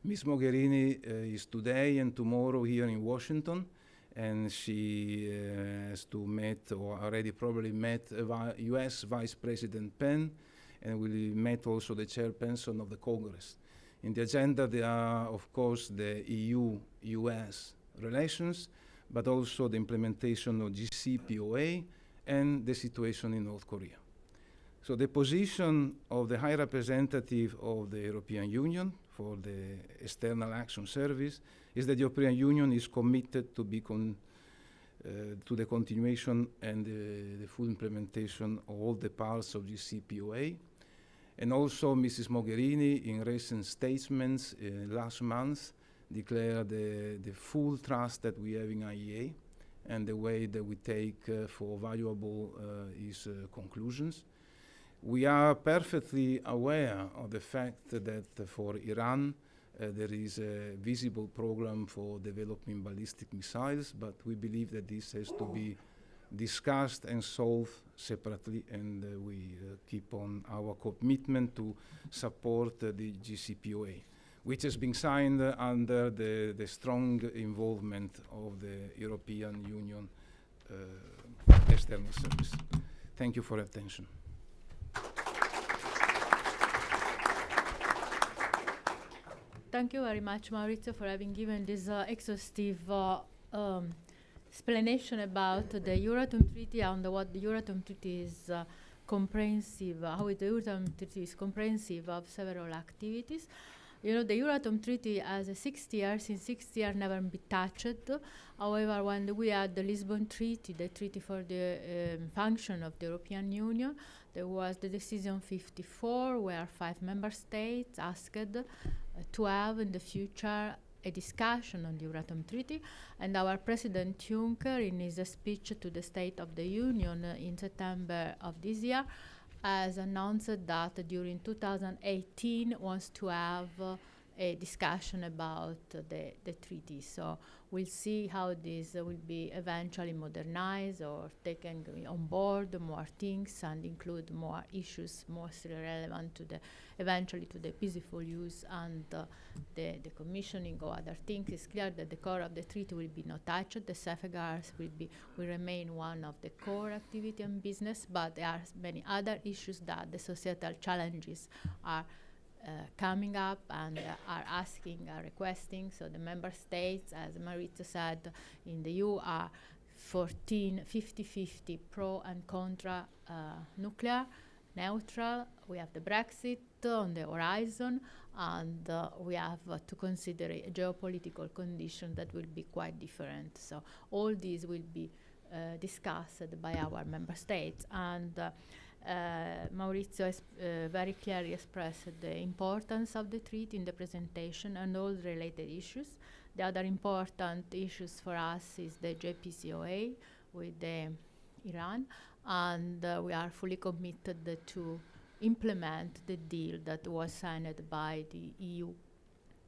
Ms. Mogherini is today and tomorrow here in Washington, and she has to meet, or already probably met, US Vice President Penn, and will meet also the chairperson of the Congress. In the agenda, there are, of course, the EU-US relations, but also the implementation of GCPOA and the situation in North Korea. So the position of the High Representative of the European Union for the External Action Service is that the European Union is committed to be to the continuation and the full implementation of all the parts of GCPOA. And also Mrs. Mogherini, in recent statements last month, declared the full trust that we have in IEA and the way that we take for valuable his conclusions. We are perfectly aware of the fact that for Iran, there is a visible program for developing ballistic missiles, but we believe that this has to be discussed and solved separately, and we keep on our commitment to support the GCPOA, which has been signed under the strong involvement of the European Union External Service. Thank you for your attention. Thank you very much, Maurizio, for having given this exhaustive explanation about the Euratom Treaty and what the Euratom Treaty is comprehensive, how the Euratom Treaty is comprehensive of several activities. You know, the Euratom Treaty has a 60 years, in 60 years never been touched. However, when we had the Lisbon Treaty, the treaty for the function of the European Union, there was the decision 54, where 5 member states asked to have in the future a discussion on the Euratom Treaty, and our President Juncker, in his speech to the State of the Union in September of this year, has announced that during 2018 wants to have a discussion about the treaty. So we'll see how this will be eventually modernized or taken on board more things and include more issues mostly relevant to eventually to the peaceful use and the commissioning or other things. It's clear that the core of the treaty will be not touched. The safeguards will remain one of the core activity and business, but there are many other issues that the societal challenges are coming up and are asking, are requesting. So the member states, as Maurizio said, in the EU are 50-50 pro and contra nuclear, neutral. We have the Brexit on the horizon, and we have to consider a geopolitical condition that will be quite different. So all these will be discussed by our member states. And Maurizio has very clearly expressed the importance of the treaty in the presentation and all the related issues. The other important issues for us is the JCPOA with Iran, and we are fully committed to implement the deal that was signed by the EU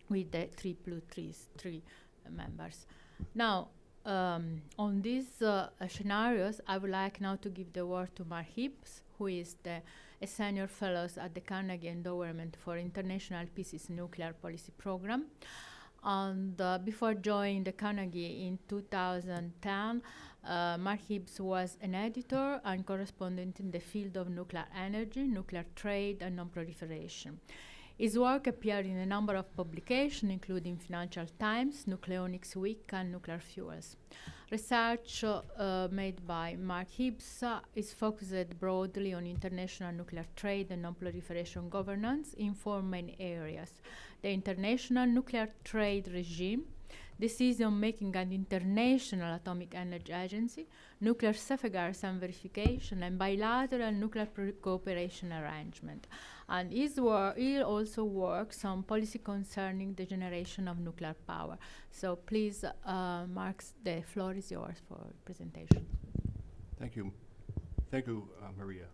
with the 3+3 members. Now, on these scenarios, I would like now to give the word to Mark Hibbs, who is a senior fellow at the Carnegie Endowment for International Peace's Nuclear Policy Program. And before joining the Carnegie in 2010, Mark Hibbs was an editor and correspondent in the field of nuclear energy, nuclear trade, and non-proliferation. His work appeared in a number of publications, including Financial Times, Nucleonics Week, and Nuclear Fuels. Research made by Mark Hibbs is focused broadly on international nuclear trade and non-proliferation governance in four main areas: the international nuclear trade regime, decision-making and international atomic energy agency, nuclear safeguards and verification, and bilateral nuclear cooperation arrangement. And he also works on policy concerning the generation of nuclear power. So please, Mark, the floor is yours for presentation. Thank you. Thank you, Maria.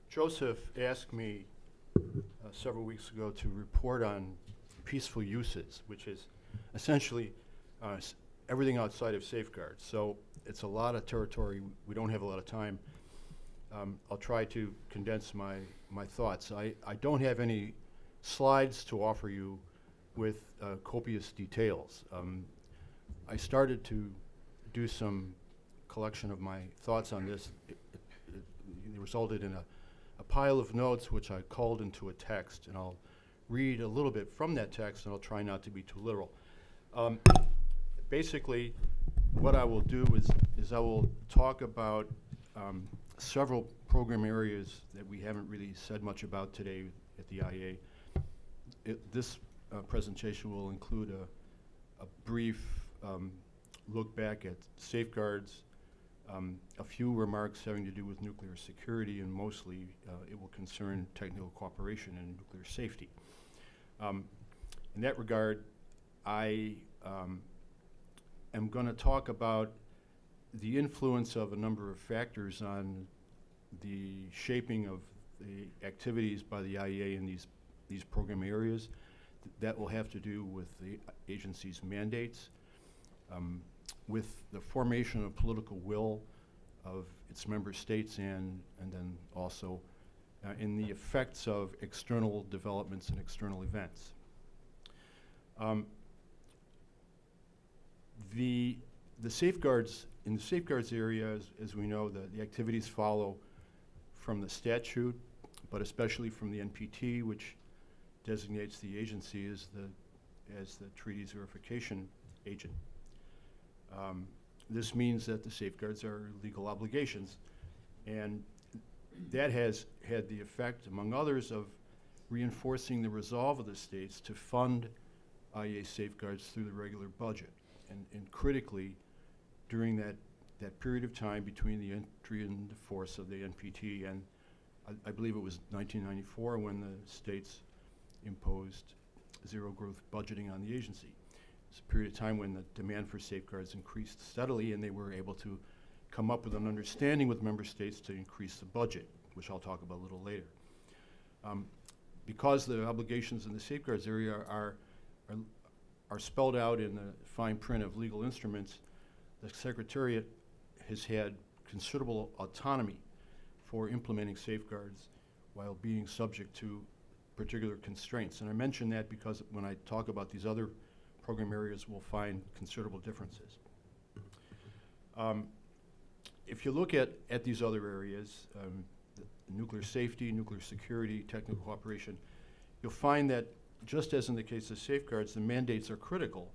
Joseph asked me several weeks ago to report on peaceful uses, which is essentially everything outside of safeguards. So it's a lot of territory. We don't have a lot of time. I'll try to condense my thoughts. I don't have any slides to offer you with copious details. I started to do some collection of my thoughts on this. It resulted in a pile of notes which I called into a text, and I'll read a little bit from that text, and I'll try not to be too literal. Basically, what I will do is I will talk about several program areas that we haven't really said much about today at the IA. This presentation will include a brief look back at safeguards, a few remarks having to do with nuclear security, and mostly it will concern technical cooperation and nuclear safety. In that regard, I am going to talk about the influence of a number of factors on the shaping of the activities by the IEA in these program areas. That will have to do with the agency's mandates, with the formation of political will of its member states, and then also in the effects of external developments and external events. The safeguards, in the safeguards area, as we know, the activities follow from the statute, but especially from the NPT, which designates the agency as the treaty's verification agent. This means that the safeguards are legal obligations, and that has had the effect, among others, of reinforcing the resolve of the states to fund IEA safeguards through the regular budget. And critically, during that period of time between the entry into force of the NPT and I believe it was 1994 when the states imposed zero growth budgeting on the agency. It's a period of time when the demand for safeguards increased steadily, and they were able to come up with an understanding with member states to increase the budget, which I'll talk about a little later. Because the obligations in the safeguards area are spelled out in the fine print of legal instruments, the Secretariat has had considerable autonomy for implementing safeguards while being subject to particular constraints. And I mention that because when I talk about these other program areas, we'll find considerable differences. If you look at these other areas, nuclear safety, nuclear security, technical cooperation, you'll find that just as in the case of safeguards, the mandates are critical.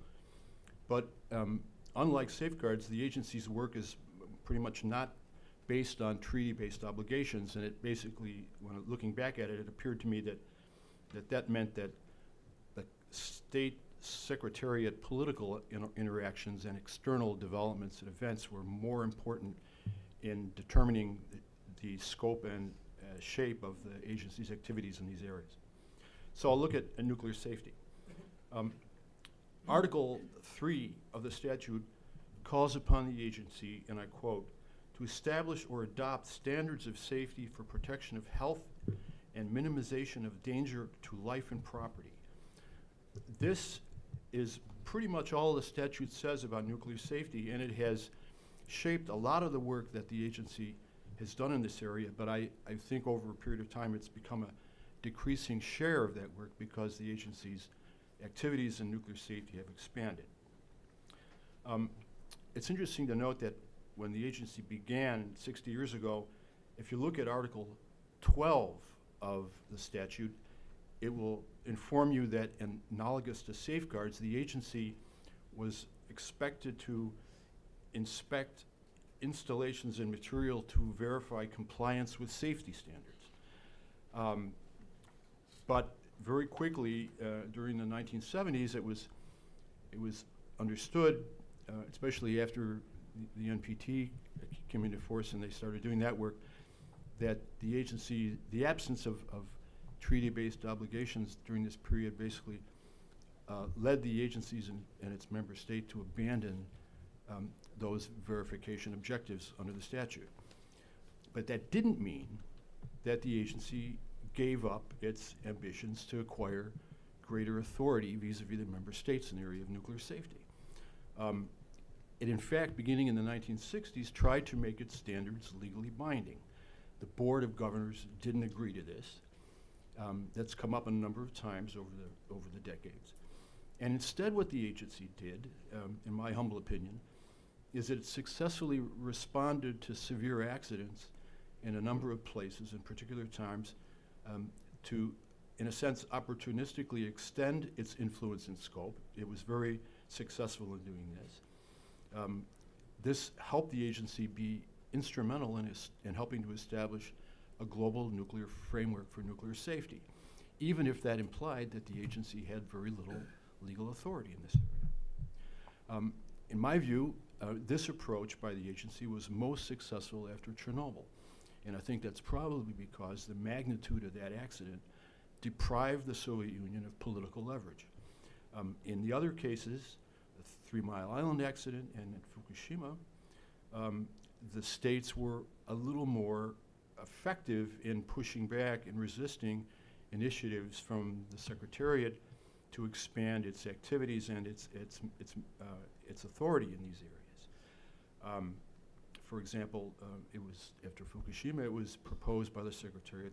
But unlike safeguards, the agency's work is pretty much not based on treaty-based obligations, and it basically, when looking back at it, it appeared to me that meant that the state secretariat political interactions and external developments and events were more important in determining the scope and shape of the agency's activities in these areas. So I'll look at nuclear safety. Article 3 of the statute calls upon the agency, and I quote, to establish or adopt standards of safety for protection of health and minimization of danger to life and property. This is pretty much all the statute says about nuclear safety, and it has shaped a lot of the work that the agency has done in this area, but I think over a period of time it's become decreasing share of that work because the agency's activities in nuclear safety have expanded. It's interesting to note that when the agency began 60 years ago, if you look at Article 12 of the statute, it will inform you that analogous to safeguards, the agency was expected to inspect installations and material to verify compliance with safety standards. But very quickly, during the 1970s, it was understood, especially after the NPT came into force and they started doing that work, that the agency, the absence of treaty-based obligations during this period basically led the agencies and its member state to abandon those verification objectives under the statute. But that didn't mean that the agency gave up its ambitions to acquire greater authority vis-a-vis the member states in the area of nuclear safety. It, in fact, beginning in the 1960s, tried to make its standards legally binding. The Board of Governors didn't agree to this. That's come up a number of times over the decades. And instead what the agency did, in my humble opinion, is that it successfully responded to severe accidents in a number of places in particular times to, in a sense, opportunistically extend its influence and scope. It was very successful in doing this. This helped the agency be instrumental in helping to establish a global nuclear framework for nuclear safety, even if that implied that the agency had very little legal authority in this area. In my view, this approach by the agency was most successful after Chernobyl. And I think that's probably because the magnitude of that accident deprived the Soviet Union of political leverage. In the other cases, the 3 Mile Island accident and at Fukushima, the states were a little more effective in pushing back and resisting initiatives from the Secretariat to expand its activities and its authority in these areas. For example, it was after Fukushima, it was proposed by the Secretariat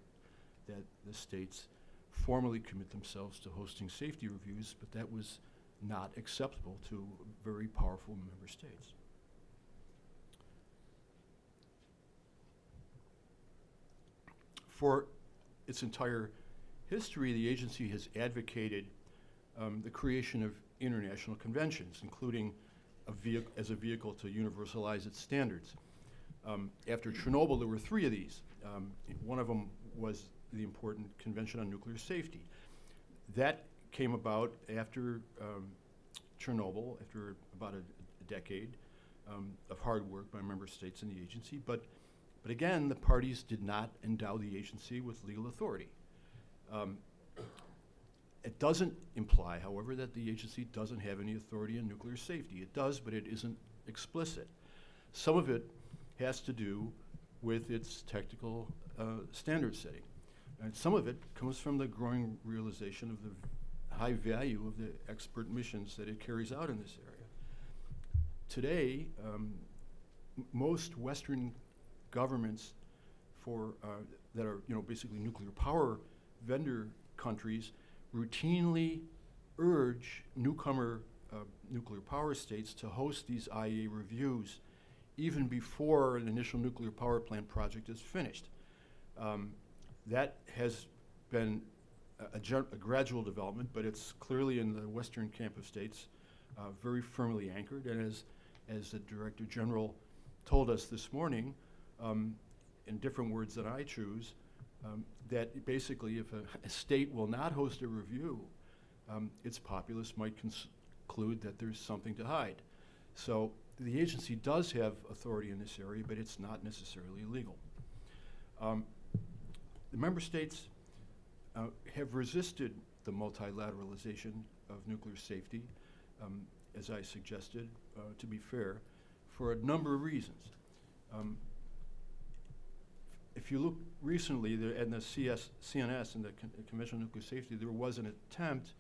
that the states formally commit themselves to hosting safety reviews, but that was not acceptable to very powerful member states. For its entire history, the agency has advocated the creation of international conventions, including as a vehicle to universalize its standards. After Chernobyl, there were 3 of these. One of them was the important Convention on Nuclear Safety. That came about after Chernobyl, after about a decade of hard work by member states in the agency. But again, the parties did not endow the agency with legal authority. It doesn't imply, however, that the agency doesn't have any authority in nuclear safety. It does, but it isn't explicit. Some of it has to do with its technical standard setting. And some of it comes from the growing realization of the high value of the expert missions that it carries out in this area. Today, most Western governments that are basically nuclear power vendor countries routinely urge newcomer nuclear power states to host these IAEA reviews even before an initial nuclear power plant project is finished. That has been a gradual development, but it's clearly in the Western camp of states very firmly anchored. And as the Director General told us this morning, in different words that I choose, that basically if a state will not host a review, its populace might conclude that there's something to hide. So the agency does have authority in this area, but it's not necessarily legal. The member states have resisted the multilateralization of nuclear safety, as I suggested, to be fair, for a number of reasons. If you look recently in the CNS and the Convention on Nuclear Safety, there was an attempt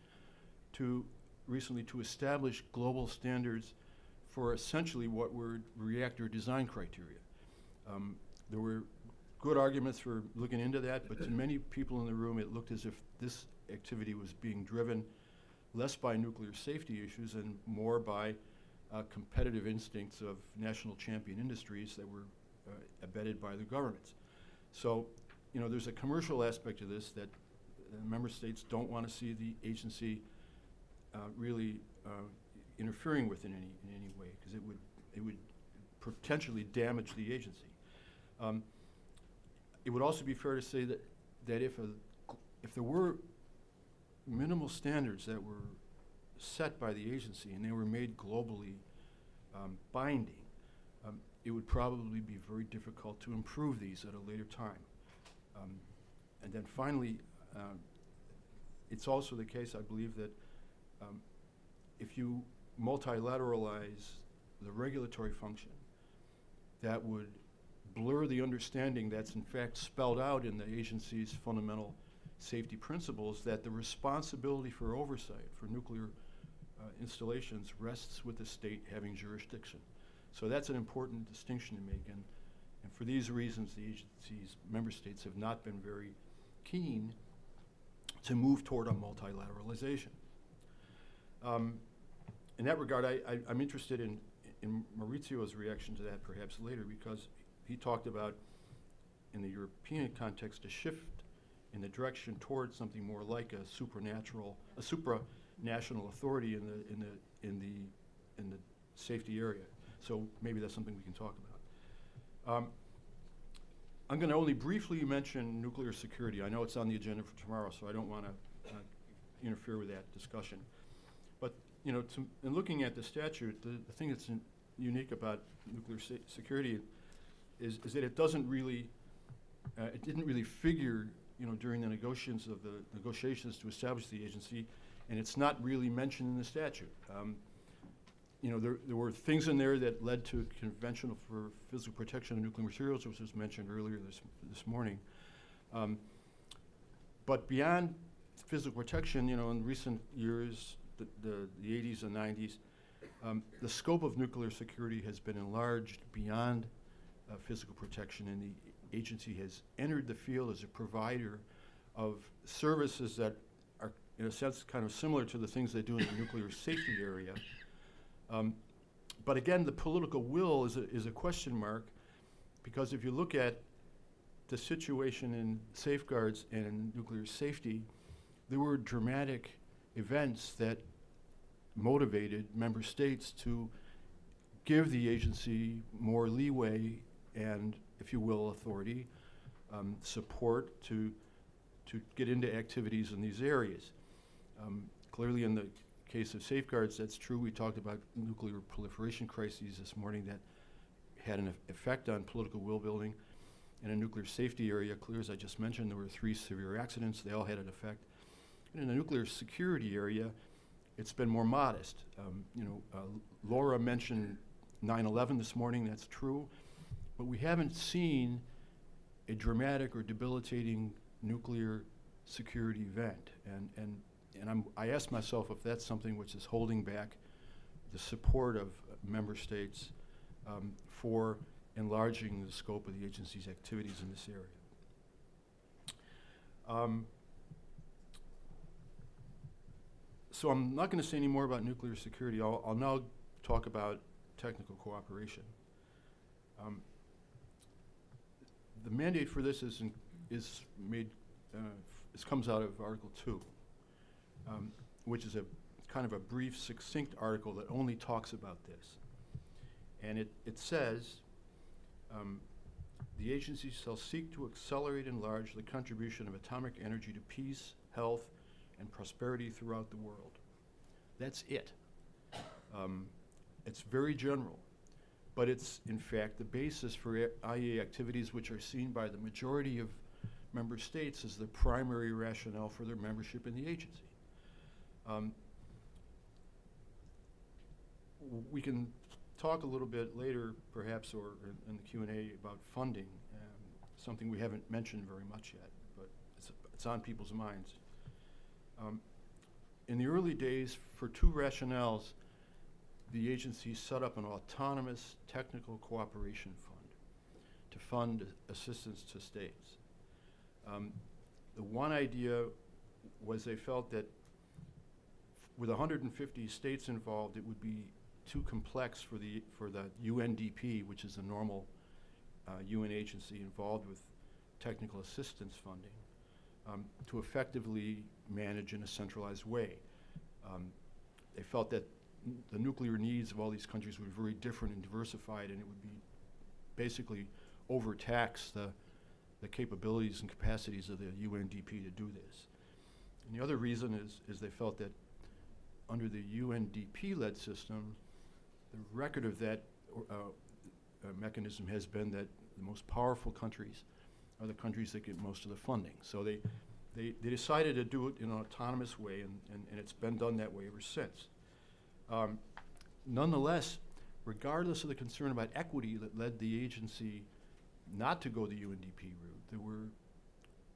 recently to establish global standards for essentially what were reactor design criteria. There were good arguments for looking into that, but to many people in the room, it looked as if this activity was being driven less by nuclear safety issues and more by competitive instincts of national champion industries that were abetted by the governments. So, you know, there's a commercial aspect to this that member states don't want to see the agency really interfering with in any way, because it would potentially damage the agency. It would also be fair to say that if there were minimal standards that were set by the agency and they were made globally binding, it would probably be very difficult to improve these at a later time. And then finally, it's also the case, I believe, that if you multilateralize the regulatory function, that would blur the understanding that's in fact spelled out in the agency's fundamental safety principles, that the responsibility for oversight for nuclear installations rests with the state having jurisdiction. So that's an important distinction to make, and for these reasons, the agency's member states have not been very keen to move toward a multilateralization. In that regard, I'm interested in Maurizio's reaction to that perhaps later, because he talked about, in the European context, a shift in the direction towards something more like a supranational authority in the safety area. So maybe that's something we can talk about. I'm going to only briefly mention nuclear security. I know it's on the agenda for tomorrow, so I don't want to interfere with that discussion. But, you know, in looking at the statute, the thing that's unique about nuclear security is that it doesn't really, it didn't really figure, you know, during the negotiations to establish the agency, and it's not really mentioned in the statute. You know, there were things in there that led to conventional for physical protection of nuclear materials, which was mentioned earlier this morning. But beyond physical protection, you know, in recent years, the 80s and 90s, the scope of nuclear security has been enlarged beyond physical protection, and the agency has entered the field as a provider of services that are, in a sense, kind of similar to the things they do in the nuclear safety area. But again, the political will is a question mark, because if you look at the situation in safeguards and nuclear safety, there were dramatic events that motivated member states to give the agency more leeway and, if you will, authority, support to get into activities in these areas. Clearly, in the case of safeguards, that's true. We talked about nuclear proliferation crises this morning that had an effect on political will building. In a nuclear safety area, clear as I just mentioned, there were 3 severe accidents. They all had an effect. And in the nuclear security area, it's been more modest. You know, Laura mentioned 9/11 this morning. That's true. But we haven't seen a dramatic or debilitating nuclear security event. And I ask myself if that's something which is holding back the support of member states for enlarging the scope of the agency's activities in this area. So I'm not going to say any more about nuclear security. I'll now talk about technical cooperation. The mandate for this comes out of Article 2, which is a kind of a brief, succinct article that only talks about this. And it says, the agency shall seek to accelerate and enlarge the contribution of atomic energy to peace, health, and prosperity throughout the world. That's it. It's very general, but it's in fact the basis for IAEA activities which are seen by the majority of member states as the primary rationale for their membership in the agency. We can talk a little bit later, perhaps, or in the Q&A about funding, something we haven't mentioned very much yet, but it's on people's minds. In the early days, for 2 rationales, the agency set up an autonomous technical cooperation fund. to fund assistance to states. The one idea was they felt that with 150 states involved, it would be too complex for the UNDP, which is a normal UN agency involved with technical assistance funding, to effectively manage in a centralized way. They felt that the nuclear needs of all these countries were very different and diversified, and it would be basically overtax the capabilities and capacities of the UNDP to do this. And the other reason is they felt that under the UNDP-led system, the record of that mechanism has been that the most powerful countries are the countries that get most of the funding. So they decided to do it in an autonomous way, and it's been done that way ever since. Nonetheless, regardless of the concern about equity that led the agency not to go the UNDP route, there were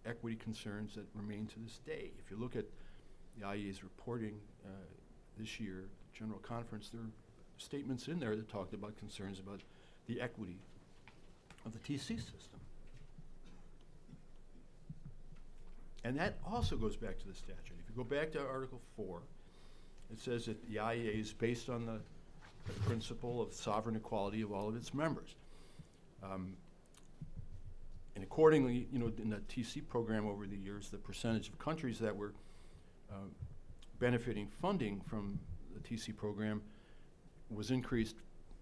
equity concerns that remain to this day. If you look at the IEA's reporting this year, General Conference, there are statements in there that talked about concerns about the equity of the TC system. And that also goes back to the statute. If you go back to Article 4, it says that the IEA is based on the principle of sovereign equality of all of its members. And accordingly, you know, in the TC program over the years, the percentage of countries that were benefiting funding from the TC program was increased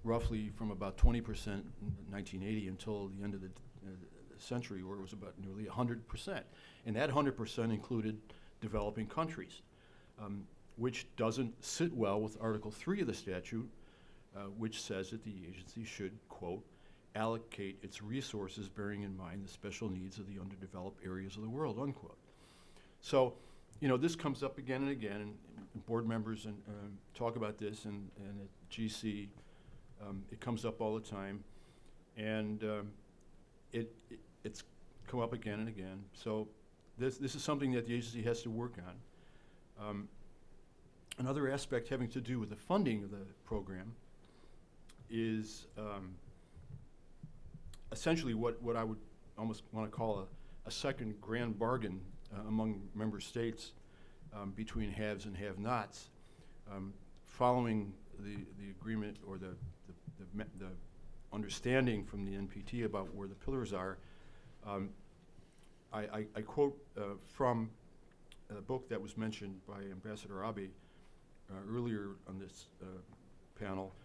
roughly from about 20% in 1980 until the end of the century, where it was about nearly 100%. And that 100% included developing countries, which doesn't sit well with Article 3 of the statute, which says that the agency should, quote, allocate its resources bearing in mind the special needs of the underdeveloped areas of the world, unquote. So, you know, this comes up again and again, and board members talk about this, and at GC, it comes up all the time, and it's come up again and again. So this is something that the agency has to work on. Another aspect having to do with the funding of the program is essentially what I would almost want to call a second grand bargain among member states between haves and have-nots. Following the agreement or the understanding from the NPT about where the pillars are, I quote from a book that was mentioned by Ambassador Abe earlier on this panel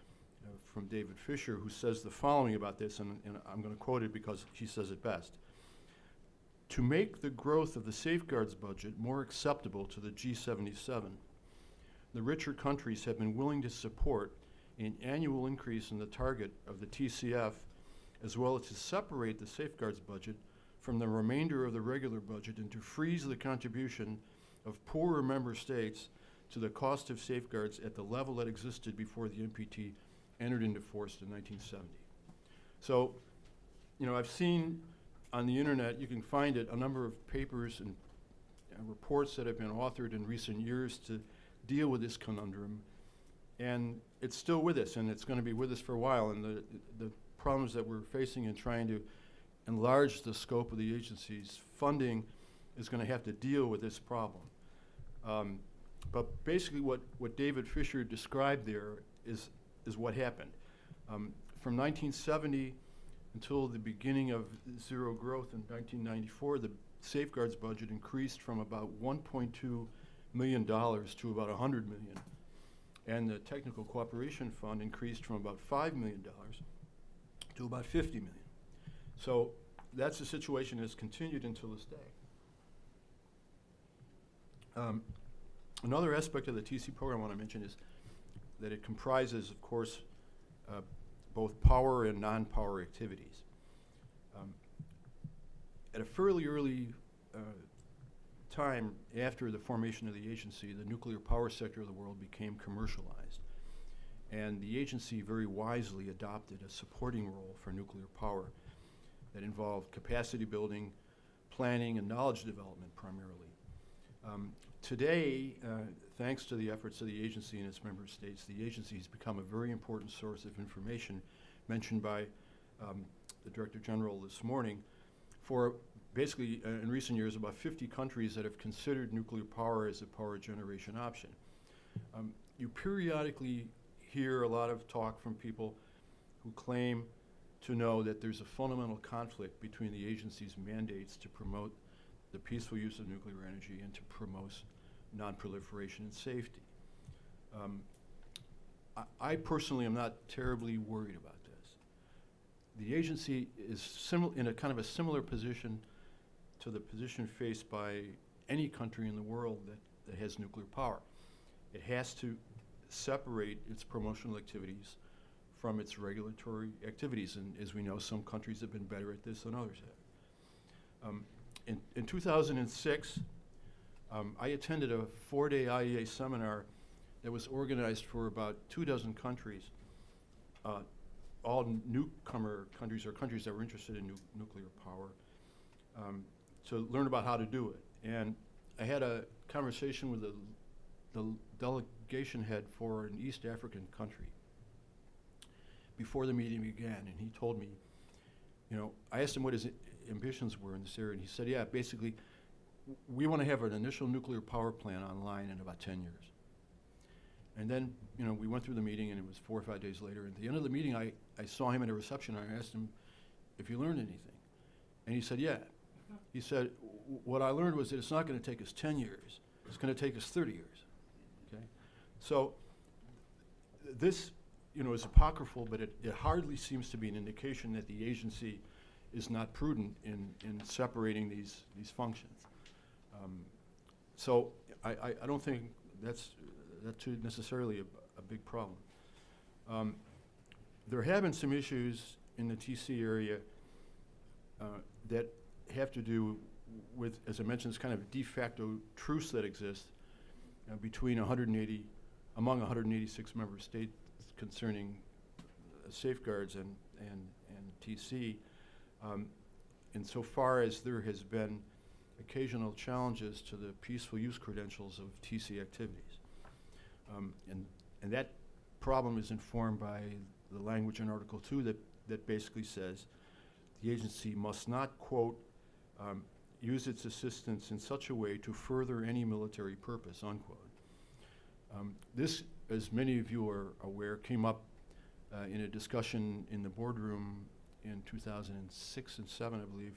from David Fisher, who says the following about this, and I'm going to quote it because he says it best. To make the growth of the safeguards budget more acceptable to the G77, the richer countries have been willing to support an annual increase in the target of the TCF, as well as to separate the safeguards budget from the remainder of the regular budget and to freeze the contribution of poorer member states to the cost of safeguards at the level that existed before the NPT entered into force in 1970. So, you know, I've seen on the internet, you can find it, a number of papers and reports that have been authored in recent years to deal with this conundrum. And it's still with us, and it's going to be with us for a while. And the problems that we're facing in trying to enlarge the scope of the agency's funding is going to have to deal with this problem. But basically what David Fisher described there is what happened. From 1970 until the beginning of zero growth in 1994, the safeguards budget increased from about $1.2 million to about $100 million. And the technical cooperation fund increased from about $5 million to about $50 million. So that's the situation that's continued until this day. Another aspect of the TC program I want to mention is that it comprises, of course, both power and non-power activities. At a fairly early time after the formation of the agency, the nuclear power sector of the world became commercialized. And the agency very wisely adopted a supporting role for nuclear power that involved capacity building, planning, and knowledge development primarily. Today, thanks to the efforts of the agency and its member states, the agency has become a very important source of information mentioned by the Director General this morning, for basically, in recent years, about 50 countries that have considered nuclear power as a power generation option. You periodically hear a lot of talk from people who claim to know that there's a fundamental conflict between the agency's mandates to promote the peaceful use of nuclear energy and to promote non-proliferation and safety. I personally am not terribly worried about this. The agency is in a kind of a similar position to the position faced by any country in the world that has nuclear power. It has to separate its promotional activities from its regulatory activities, and as we know, some countries have been better at this than others have. In 2006, I attended a 4-day IEA seminar that was organized for about 24 countries, all newcomer countries or countries that were interested in nuclear power, to learn about how to do it. And I had a conversation with the delegation head for an East African country before the meeting began, and he told me, I asked him what his ambitions were in this area, and he said, yeah, basically, we want to have an initial nuclear power plant online in about 10 years. And then, we went through the meeting, and it was 4 or 5 days later. At the end of the meeting, I saw him at a reception, and I asked him if he learned anything. And he said, yeah. He said, what I learned was that it's not going to take us 10 years. It's going to take us 30 years. Okay? So this, is apocryphal, but it hardly seems to be an indication that the agency is not prudent in separating these functions. So I don't think that's too necessarily a big problem. There have been some issues in the TC area that have to do with, as I mentioned, this kind of de facto truce that exists between among 186 member states concerning safeguards and TC, insofar as there has been occasional challenges to the peaceful use credentials of TC activities. And that problem is informed by the language in Article 2 that basically says the agency must not, quote, use its assistance in such a way to further any military purpose, unquote. This, as many of you are aware, came up in a discussion in the boardroom in 2006 and 7, I believe,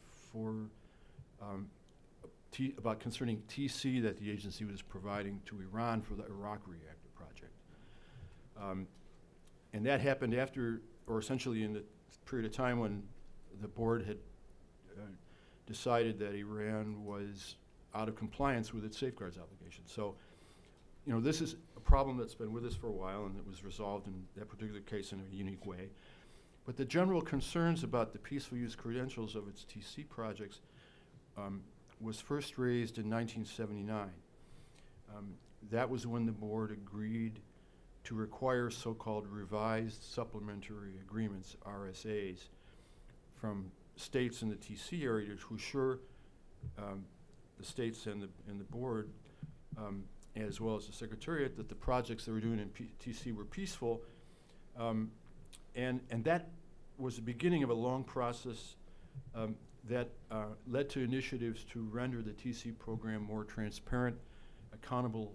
about concerning TC that the agency was providing to Iran for the Iraq reactor project. And that happened after, or essentially in the period of time when the board had decided that Iran was out of compliance with its safeguards obligations. So, this is a problem that's been with us for a while, and it was resolved in that particular case in a unique way. But the general concerns about the peaceful use credentials of its TC projects was first raised in 1979. That was when the board agreed to require so-called revised supplementary agreements, RSAs, from states in the TC area to assure the states and the board, as well as the Secretariat, that the projects they were doing in TC were peaceful. And that was the beginning of a long process that led to initiatives to render the TC program more transparent, accountable,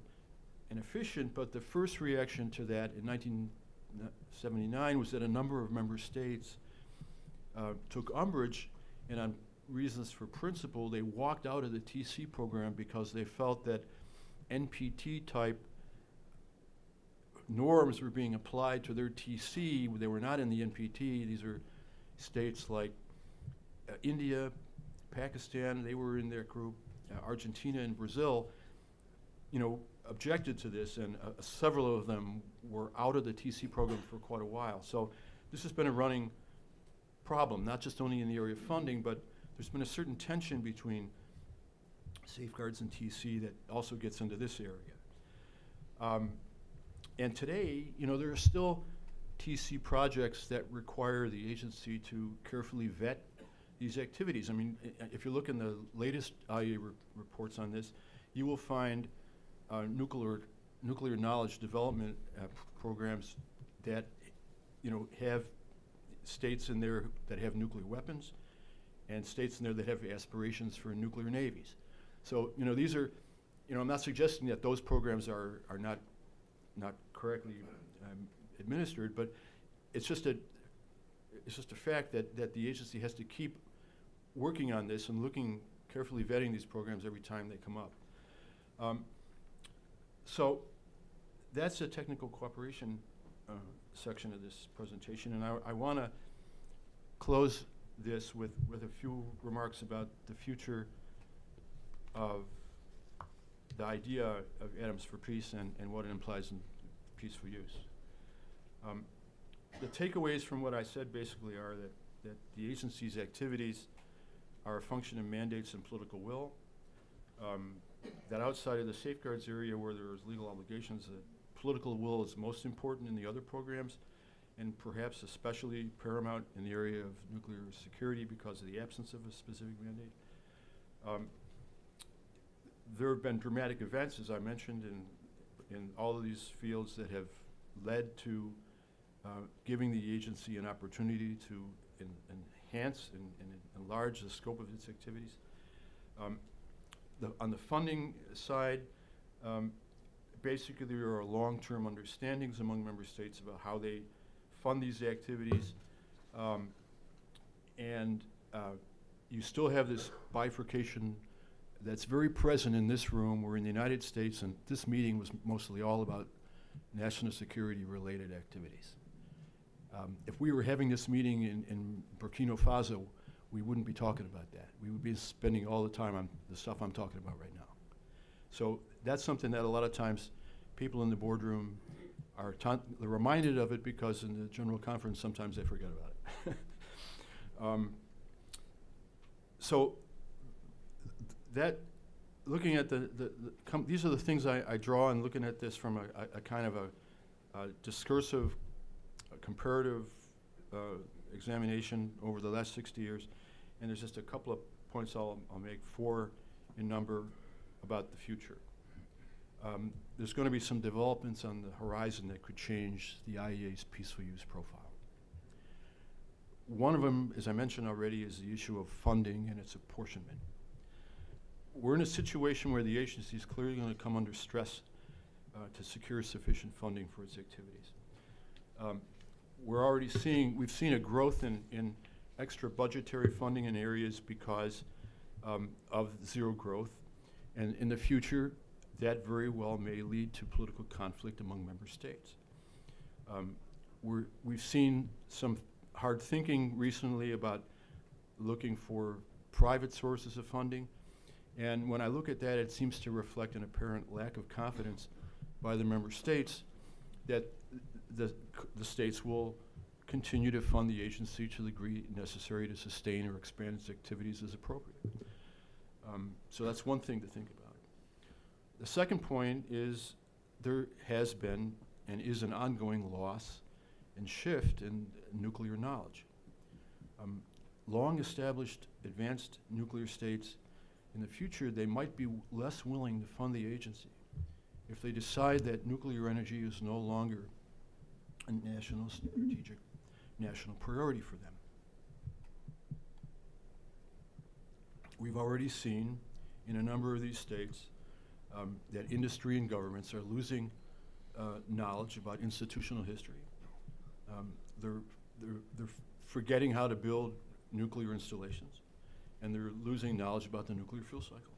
and efficient. But the first reaction to that in 1979 was that a number of member states took umbrage, and on reasons for principle, they walked out of the TC program because they felt that NPT-type norms were being applied to their TC. They were not in the NPT. These are states like India, Pakistan, they were in their group, Argentina and Brazil, objected to this, and several of them were out of the TC program for quite a while. So this has been a running problem, not just only in the area of funding, but there's been a certain tension between safeguards and TC that also gets into this area. And today, there are still TC projects that require the agency to carefully vet these activities. I mean, if you look in the latest IEA reports on this, you will find nuclear knowledge development programs that, have states in there that have nuclear weapons and states in there that have aspirations for nuclear navies. So, these are, I'm not suggesting that those programs are not correctly administered, but it's just a fact that the agency has to keep working on this and carefully vetting these programs every time they come up. So that's the technical cooperation section of this presentation, and I want to close this with a few remarks about the future of the idea of atoms for peace and what it implies in peaceful use. The takeaways from what I said basically are that the agency's activities are a function of mandates and political will, that outside of the safeguards area where there is legal obligations, that political will is most important in the other programs, and perhaps especially paramount in the area of nuclear security because of the absence of a specific mandate. There have been dramatic events, as I mentioned, in all of these fields that have led to giving the agency an opportunity to enhance and enlarge the scope of its activities. On the funding side, basically there are long-term understandings among member states about how they fund these activities. And you still have this bifurcation that's very present in this room. We're in the United States, and this meeting was mostly all about national security-related activities. If we were having this meeting in Burkina Faso, we wouldn't be talking about that. We would be spending all the time on the stuff I'm talking about right now. So that's something that a lot of times people in the boardroom are they're reminded of it because in the general conference sometimes they forget about it. So that, looking at these are the things I draw, and looking at this from a kind of a discursive, comparative examination over the last 60 years. And there's just a couple of points I'll make, 4 in number, about the future. There's going to be some developments on the horizon that could change the IAEA's peaceful use profile. One of them, as I mentioned already, is the issue of funding and its apportionment. We're in a situation where the agency is clearly going to come under stress to secure sufficient funding for its activities. We've seen a growth in extra budgetary funding in areas because of zero growth. And in the future, that very well may lead to political conflict among member states. We've seen some hard thinking recently about looking for private sources of funding. And when I look at that, it seems to reflect an apparent lack of confidence by the member states that the states will continue to fund the agency to the degree necessary to sustain or expand its activities as appropriate. So that's one thing to think about. The second point is there has been and is an ongoing loss and shift in nuclear knowledge. Long established advanced nuclear states, in the future, they might be less willing to fund the agency if they decide that nuclear energy is no longer a national strategic national priority for them. We've already seen in a number of these states that industry and governments are losing knowledge about institutional history. They're forgetting how to build nuclear installations, and they're losing knowledge about the nuclear fuel cycle.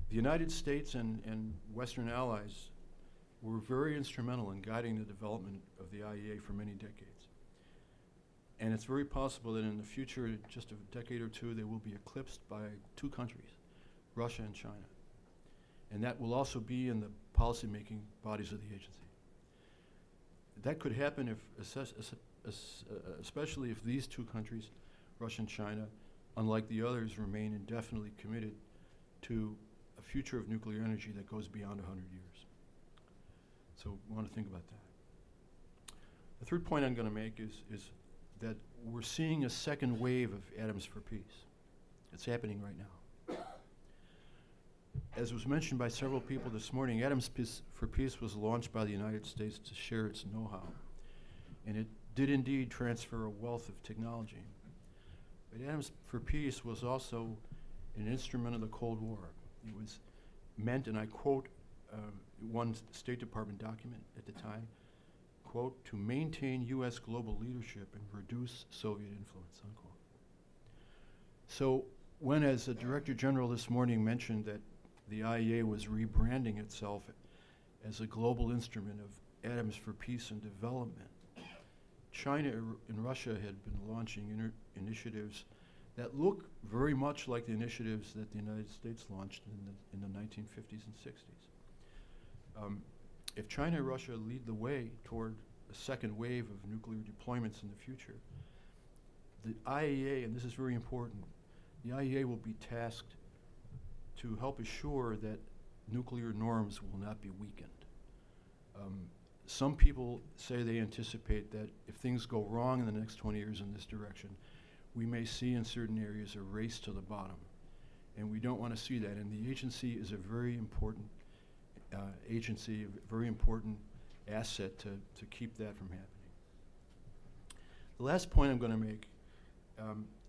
The United States and Western allies were very instrumental in guiding the development of the IAEA for many decades. And it's very possible that in the future, just a decade or two, they will be eclipsed by 2 countries, Russia and China. And that will also be in the policymaking bodies of the agency. That could happen especially if these 2 countries, Russia and China, unlike the others, remain indefinitely committed to a future of nuclear energy that goes beyond 100 years. So we want to think about that. The third point I'm going to make is that we're seeing a second wave of atoms for peace. It's happening right now. As was mentioned by several people this morning, Atoms for Peace was launched by the United States to share its know-how. And it did indeed transfer a wealth of technology. But Atoms for Peace was also an instrument of the Cold War. It was meant, and I quote one State Department document at the time, quote, to maintain U.S. global leadership and reduce Soviet influence, unquote. So when, as the Director General this morning mentioned that the IAEA was rebranding itself as a global instrument of atoms for peace and development, China and Russia had been launching initiatives that look very much like the initiatives that the United States launched in the 1950s and 60s. If China and Russia lead the way toward a second wave of nuclear deployments in the future, the IAEA, and this is very important, the IAEA will be tasked to help assure that nuclear norms will not be weakened. Some people say they anticipate that if things go wrong in the next 20 years in this direction, we may see in certain areas a race to the bottom. And we don't want to see that. And the agency is a very important agency, a very important asset to keep that from happening. The last point I'm going to make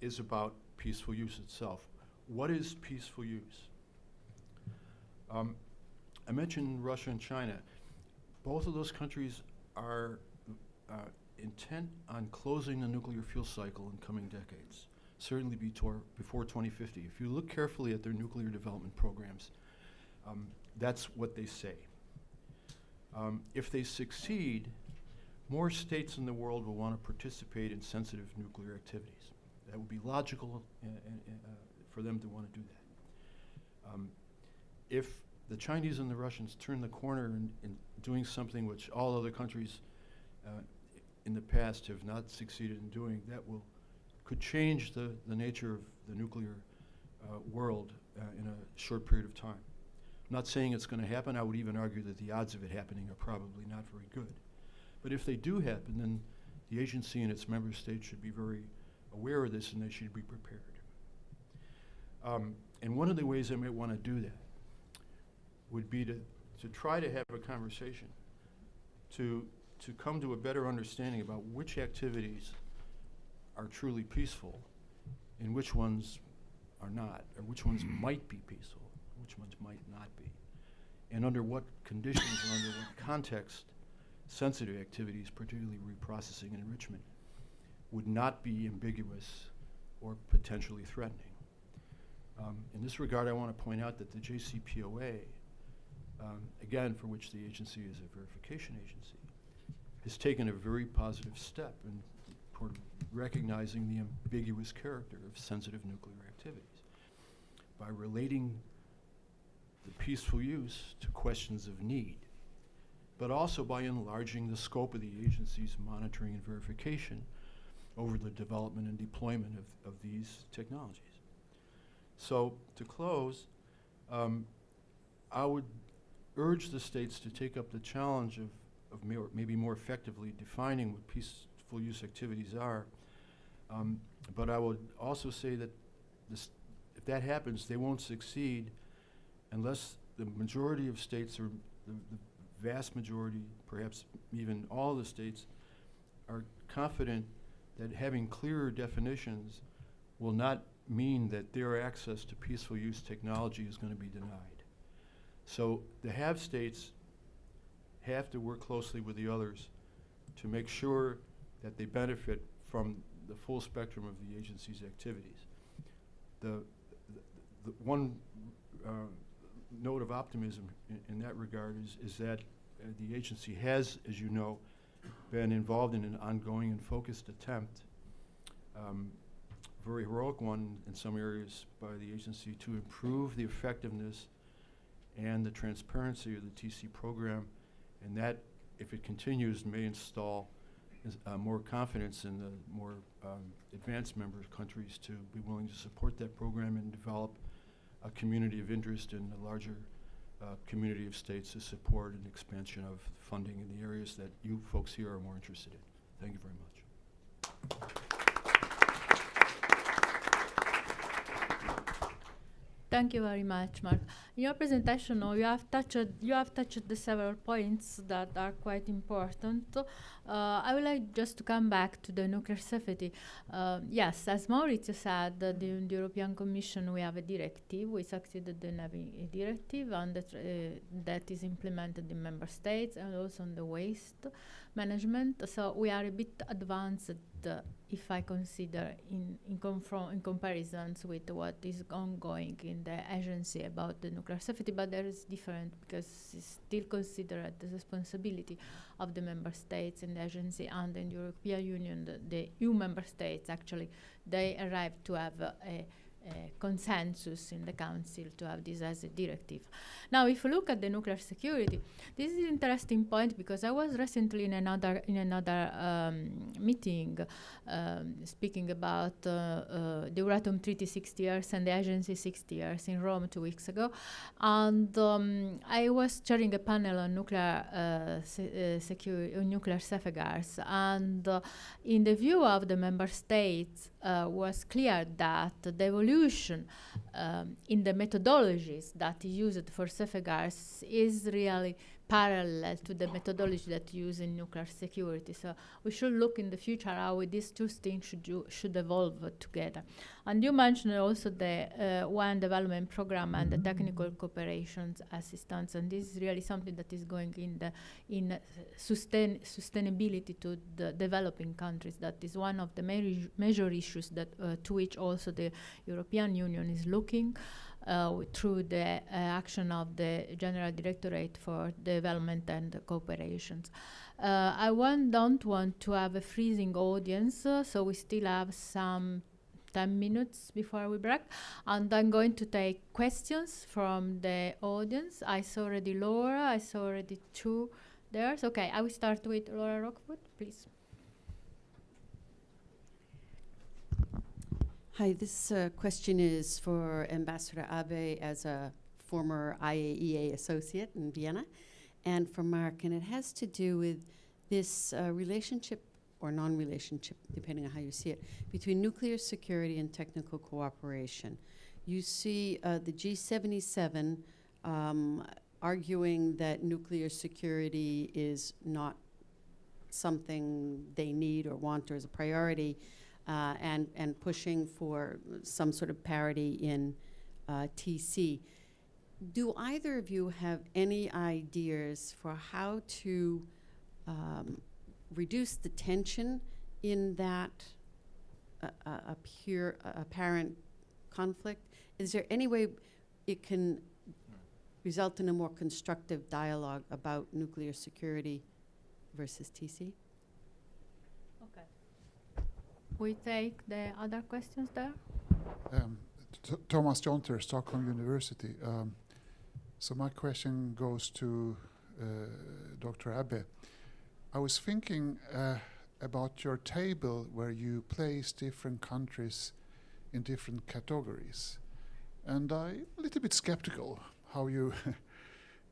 is about peaceful use itself. What is peaceful use? I mentioned Russia and China. Both of those countries are intent on closing the nuclear fuel cycle in coming decades, certainly before 2050. If you look carefully at their nuclear development programs, that's what they say. If they succeed, more states in the world will want to participate in sensitive nuclear activities. That would be logical for them to want to do that. If the Chinese and the Russians turn the corner in doing something which all other countries in the past have not succeeded in doing, that could change the nature of the nuclear world in a short period of time. I'm not saying it's going to happen. I would even argue that the odds of it happening are probably not very good. But if they do happen, then the agency and its member states should be very aware of this, and they should be prepared. And one of the ways they might want to do that would be to try to have a conversation to come to a better understanding about which activities are truly peaceful and which ones are not, or which ones might be peaceful, which ones might not be, and under what conditions and under what context sensitive activities, particularly reprocessing and enrichment, would not be ambiguous or potentially threatening. In this regard, I want to point out that the JCPOA, again, for which the agency is a verification agency, has taken a very positive step in toward recognizing the ambiguous character of sensitive nuclear activities by relating the peaceful use to questions of need, but also by enlarging the scope of the agency's monitoring and verification over the development and deployment of these technologies. So to close, I would urge the states to take up the challenge of maybe more effectively defining what peaceful use activities are. But I would also say that if that happens, they won't succeed unless the majority of states, or the vast majority, perhaps even all the states, are confident that having clearer definitions will not mean that their access to peaceful use technology is going to be denied. So the have states have to work closely with the others to make sure that they benefit from the full spectrum of the agency's activities. The one note of optimism in that regard is that the agency has, as you know, been involved in an ongoing and focused attempt, very heroic one in some areas by the agency, to improve the effectiveness and the transparency of the TC program, and that, if it continues, may install more confidence in the more advanced member countries to be willing to support that program and develop a community of interest in a larger community of states to support an expansion of funding in the areas that you folks here are more interested in. Thank you very much. Thank you very much, Mark. In your presentation, you have touched the several points that are quite important. I would like just to come back to the nuclear safety. Yes, as Maurizio said, the European Commission, we have a directive. We succeeded in having a directive, and that is implemented in member states and also on the waste management. So we are a bit advanced if I consider in comparisons with what is ongoing in the agency about the nuclear safety, but there is different because it's still considered the responsibility of the member states in the agency, and in the European Union, the EU member states actually, they arrived to have a consensus in the Council to have this as a directive. Now, if you look at the nuclear security, this is an interesting point because I was recently in another meeting speaking about the Euratom Treaty 60 years and the agency 60 years in Rome 2 weeks ago, and I was chairing a panel on nuclear security, nuclear safeguards, and in the view of the member states, was clear that the evolution in the methodologies that is used for safeguards is really parallel to the methodology that used in nuclear security. So we should look in the future how these two things should evolve together. And you mentioned also the UN development program and the technical cooperations assistance, and this is really something that is going in sustainability to the developing countries. That is one of the major issues that to which also the European Union is looking through the action of the General Directorate for Development and Cooperations. I don't want to have a freezing audience, so we still have some 10 minutes before we break, and I'm going to take questions from the audience. I saw already Laura, I saw already two there. So, okay, I will start with Laura Rockwood, please. Hi, this question is for Ambassador Abe as a former IAEA associate in Vienna, and for Mark, and it has to do with this relationship or non-relationship, depending on how you see it, between nuclear security and technical cooperation. You see the G77 arguing that nuclear security is not something they need or want or is a priority, and pushing for some sort of parity in TC. Do either of you have any ideas for how to reduce the tension in that apparent conflict? Is there any way it can result in a more constructive dialogue about nuclear security versus TC? Okay. We take the other questions there. Thomas Jonter, Stockholm University. So my question goes to Dr. Abe. I was thinking about your table where you place different countries in different categories. And I'm a little bit skeptical how you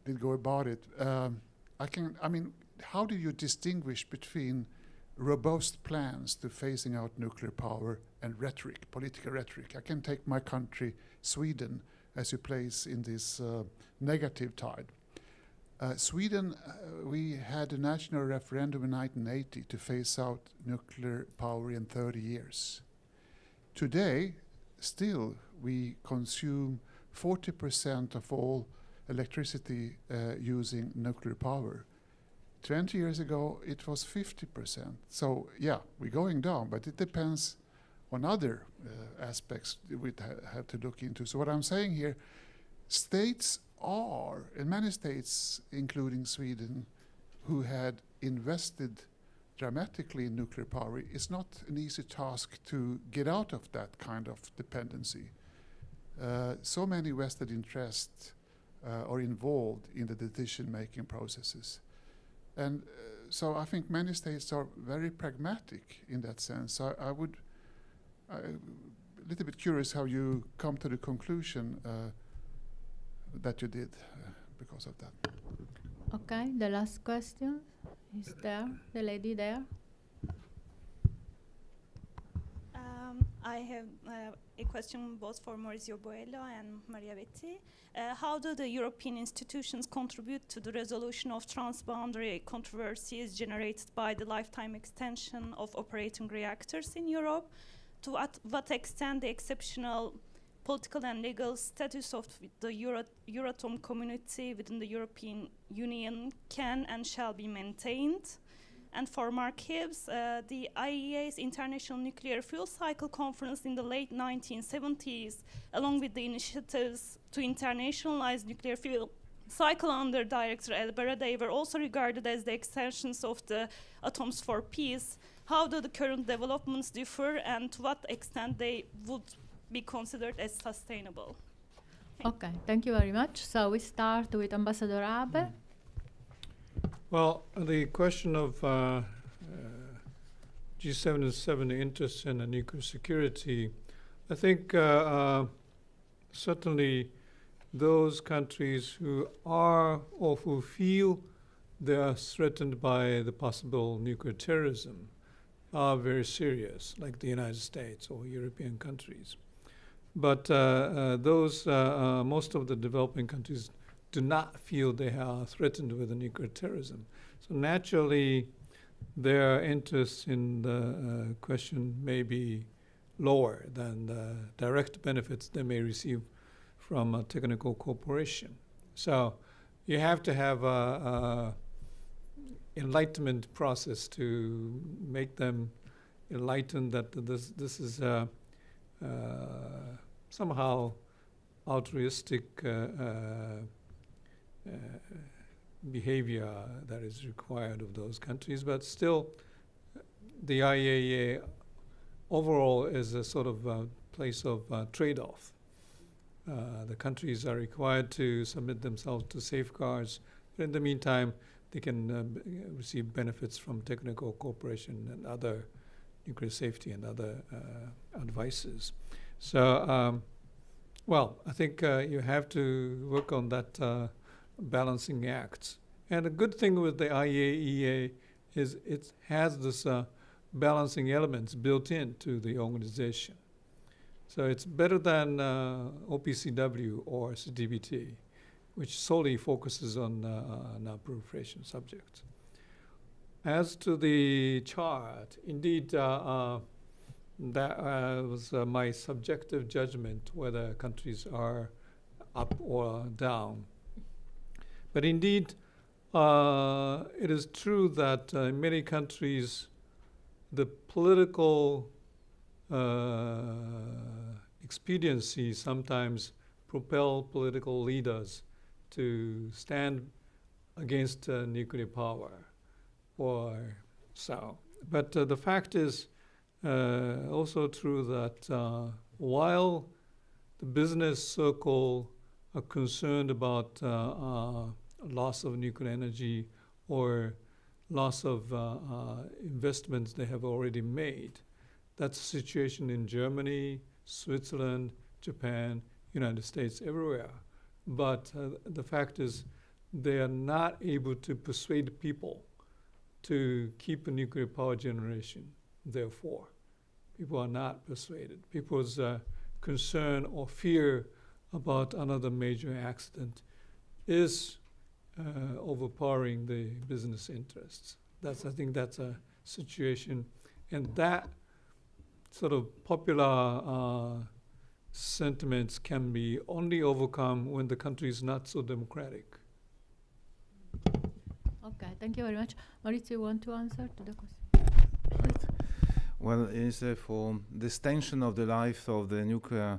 did go about it. How do you distinguish between robust plans to phasing out nuclear power and rhetoric, political rhetoric? I can take my country, Sweden, as you place in this negative tide. Sweden, we had a national referendum in 1980 to phase out nuclear power in 30 years. Today, still, we consume 40% of all electricity using nuclear power. 20 years ago, it was 50%. So, yeah, we're going down, but it depends on other aspects we have to look into. So what I'm saying here, states are, and many states, including Sweden, who had invested dramatically in nuclear power, it's not an easy task to get out of that kind of dependency. So many vested interests are involved in the decision-making processes. And so I think many states are very pragmatic in that sense. So I'm a little bit curious how you come to the conclusion that you did because of that. Okay, the last question is there, the lady there. I have a question both for Maurizio Boello and Maria Betti. How do the European institutions contribute to the resolution of transboundary controversies generated by the lifetime extension of operating reactors in Europe? To what extent the exceptional political and legal status of the Euratom community within the European Union can and shall be maintained? And for Mark Hibbs, the IAEA's International Nuclear Fuel Cycle Conference in the late 1970s, along with the initiatives to internationalize nuclear fuel cycle under Director Elbera, they were also regarded as the extensions of the Atoms for Peace. How do the current developments differ, and to what extent they would be considered as sustainable? Okay, thank you very much. So we start with Ambassador Abe. Well, the question of G7 and 7 interest in nuclear security, I think certainly those countries who are or who feel they are threatened by the possible nuclear terrorism are very serious, like the United States or European countries. But those, most of the developing countries do not feel they are threatened with the nuclear terrorism. So naturally, their interest in the question may be lower than the direct benefits they may receive from a technical cooperation. So you have to have a enlightenment process to make them enlightened that this is somehow altruistic behavior that is required of those countries, but still the IAEA overall is a sort of place of trade-off. The countries are required to submit themselves to safeguards, but in the meantime they can receive benefits from technical cooperation and other nuclear safety and other advices. So well, I think you have to work on that balancing act. And the good thing with the IAEA is it has this balancing elements built into the organization. So it's better than OPCW or CTBT, which solely focuses on non-proliferation subjects. As to the chart, indeed, that was my subjective judgment whether countries are up or down. But indeed, it is true that in many countries, the political expediency sometimes propel political leaders to stand against nuclear power or so. But the fact is also true that while the business circle are concerned about loss of nuclear energy or loss of investments they have already made. That's the situation in Germany, Switzerland, Japan, United States, everywhere. But the fact is they are not able to persuade people to keep a nuclear power generation. Therefore, people are not persuaded. People's concern or fear about another major accident is overpowering the business interests. I think that's a situation, and that sort of popular sentiments can be only overcome when the country is not so democratic. Okay, thank you very much. Maurizio, you want to answer to the question? Right. Well, is for the extension of the life of the nuclear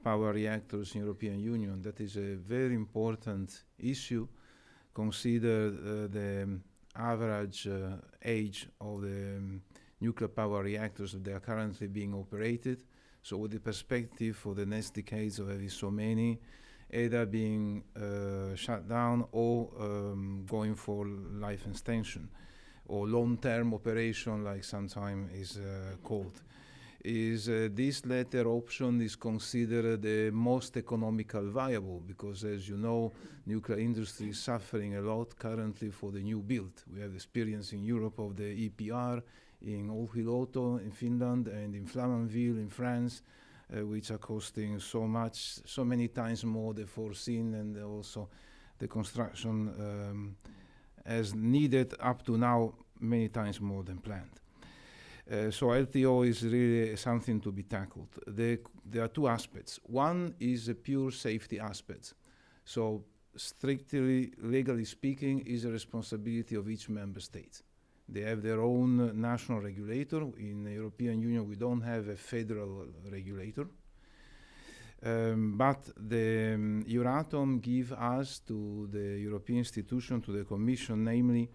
power reactors in European Union, that is a very important issue. Consider the average age of the nuclear power reactors that are currently being operated. So with the perspective for the next decades of having so many, either being shut down or going for life extension or long-term operation, like sometimes is called. is this latter option is considered the most economical viable because, as you know, nuclear industry is suffering a lot currently for the new build. We have experience in Europe of the EPR in Olkiluoto in Finland and in Flamanville in France, which are costing so much, so many times more than foreseen, and also the construction as needed up to now many times more than planned. So LTO is really something to be tackled. There are two aspects. One is a pure safety aspect. So strictly, legally speaking, is a responsibility of each member state. They have their own national regulator. In the European Union, we don't have a federal regulator. But the Euratom give us, to the European institution, to the Commission, namely,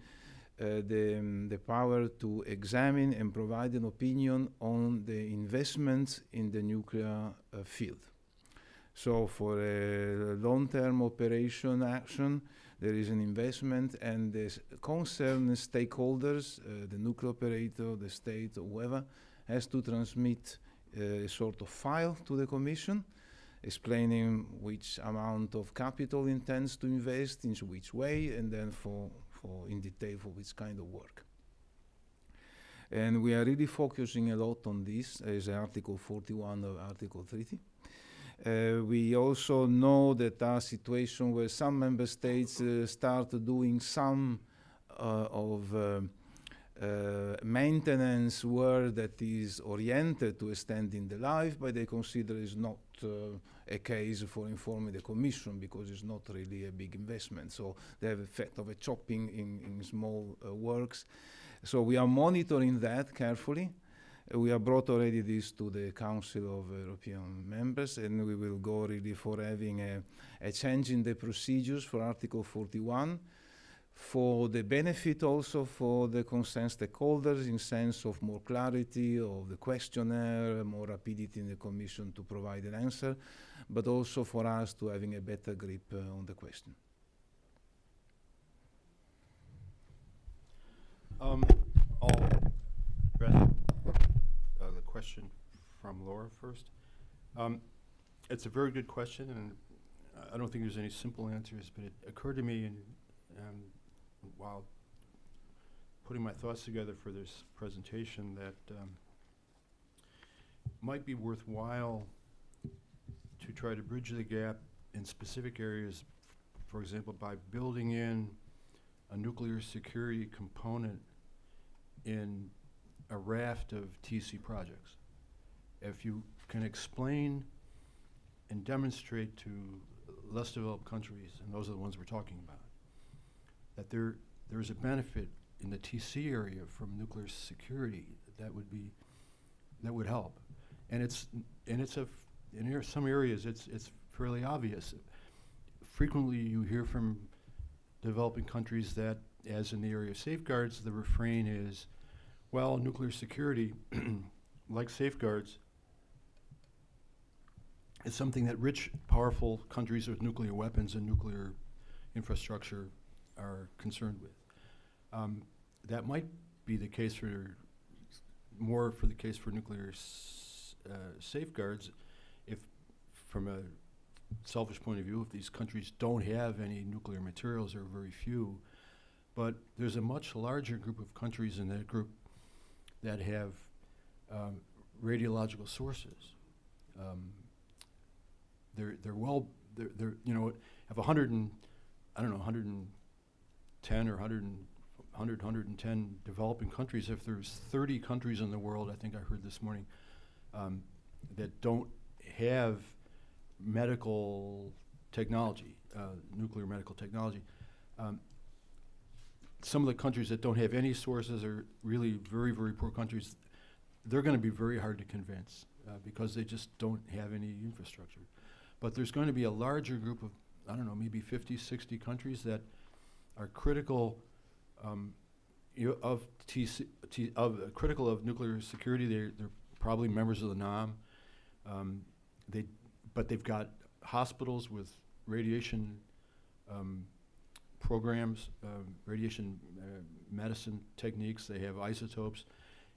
the power to examine and provide an opinion on the investments in the nuclear field. So for a long-term operation action, there is an investment, and the concerned stakeholders, the nuclear operator, the state, or whoever, has to transmit a sort of file to the Commission, explaining which amount of capital intends to invest, in which way, and then in detail for which kind of work. And we are really focusing a lot on this as Article 41 of Article 30. We also know that there are situations where some member states start doing some maintenance work that is oriented to extending the life, but they consider it's not a case for informing the Commission because it's not really a big investment. So they have effect of a chopping in small works. So we are monitoring that carefully. We have brought already this to the Council of European Members, and we will go really for having a change in the procedures for Article 41, for the benefit also for the concerned stakeholders in sense of more clarity of the questionnaire, more rapidity in the Commission to provide an answer, but also for us to having a better grip on the question. I'll address the question from Laura first. It's a very good question, and I don't think there's any simple answers, but it occurred to me while putting my thoughts together for this presentation that might be worthwhile to try to bridge the gap in specific areas, for example, by building in a nuclear security component in a raft of TC projects. If you can explain and demonstrate to less developed countries, and those are the ones we're talking about, that there's a benefit in the TC area from nuclear security that would help, and some areas it's fairly obvious. Frequently, you hear from developing countries that, as in the area of safeguards, the refrain is, well, nuclear security, like safeguards, is something that rich, powerful countries with nuclear weapons and nuclear infrastructure are concerned with. That might be the case for nuclear safeguards, if from a selfish point of view, if these countries don't have any nuclear materials, or very few. But there's a much larger group of countries in that group that have radiological sources. They're have 110 or 110 developing countries. If there's 30 countries in the world, I think I heard this morning, that don't have medical technology, nuclear medical technology. Some of the countries that don't have any sources are really very, very poor countries. They're going to be very hard to convince because they just don't have any infrastructure. But there's going to be a larger group of, I don't know, maybe 50, 60 countries that are critical critical of nuclear security. They're probably members of the NAM. But they've got hospitals with radiation programs, radiation medicine techniques. They have isotopes,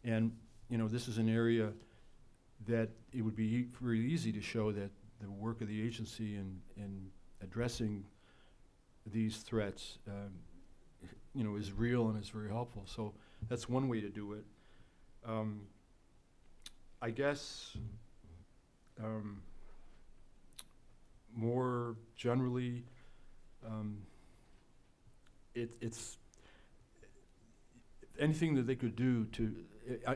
and this is an area that it would be very easy to show that the work of the agency in addressing these threats, is real and is very helpful. So that's one way to do it. I guess more generally, it's anything that they could do to,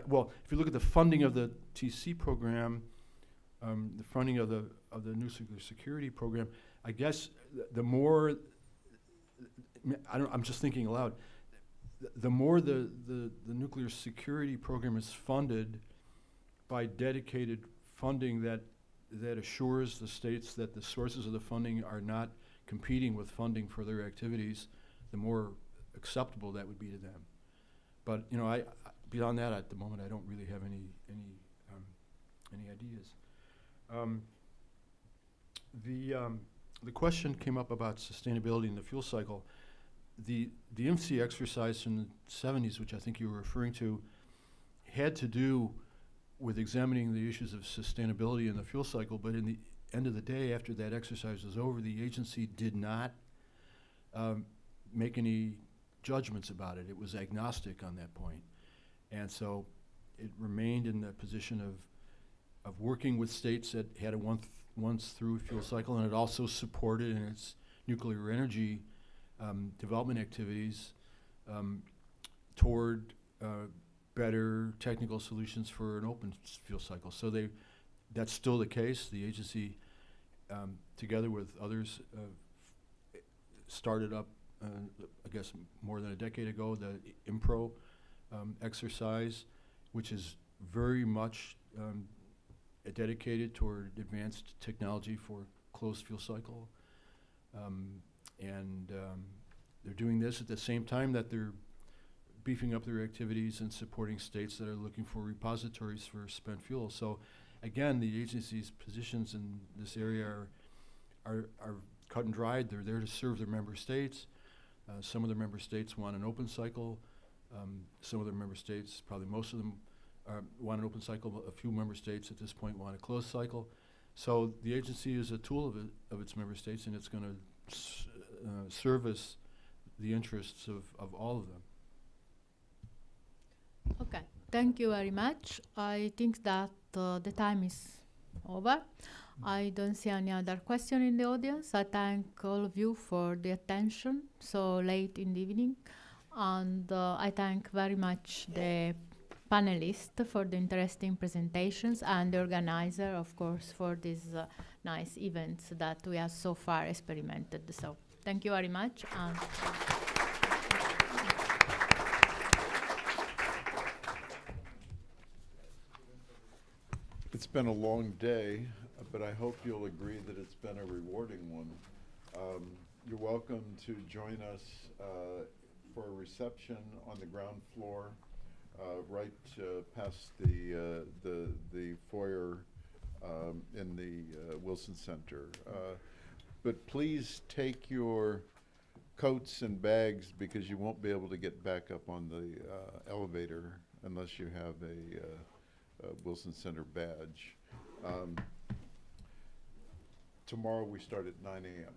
well, if you look at the funding of the TC program, the funding of the nuclear security program, I guess the more, I'm just thinking aloud, the more the nuclear security program is funded by dedicated funding that assures the states that the sources of the funding are not competing with funding for their activities, the more acceptable that would be to them. But I beyond that, at the moment, I don't really have any ideas. The question came up about sustainability in the fuel cycle. The IMSI exercise from the 70s, which I think you were referring to, had to do with examining the issues of sustainability in the fuel cycle, but in the end of the day, after that exercise was over, the agency did not make any judgments about it. It was agnostic on that point. And so it remained in the position of working with states that had a once through fuel cycle, and it also supported in its nuclear energy development activities toward better technical solutions for an open fuel cycle. So that's still the case. The agency, together with others, started up, I guess, more than a decade ago, the IMPRO exercise, which is very much dedicated toward advanced technology for closed fuel cycle. They're doing this at the same time that they're beefing up their activities and supporting states that are looking for repositories for spent fuel. So again, the agency's positions in this area are cut and dried. They're there to serve their member states. Some of the member states want an open cycle. Some of the member states, probably most of them, want an open cycle, but a few member states at this point want a closed cycle. So the agency is a tool of its member states, and it's going to service the interests of all of them. Okay, thank you very much. I think that the time is over. I don't see any other question in the audience. I thank all of you for the attention so late in the evening. And I thank very much the panelists for the interesting presentations and the organizer, of course, for these nice events that we have so far experimented. So thank you very much. And it's been a long day, but I hope you'll agree that it's been a rewarding one. You're welcome to join us for a reception on the ground floor, right past the foyer in the Wilson Center. But please take your coats and bags, because you won't be able to get back up on the elevator unless you have a Wilson Center badge. Tomorrow we start at 9 a.m.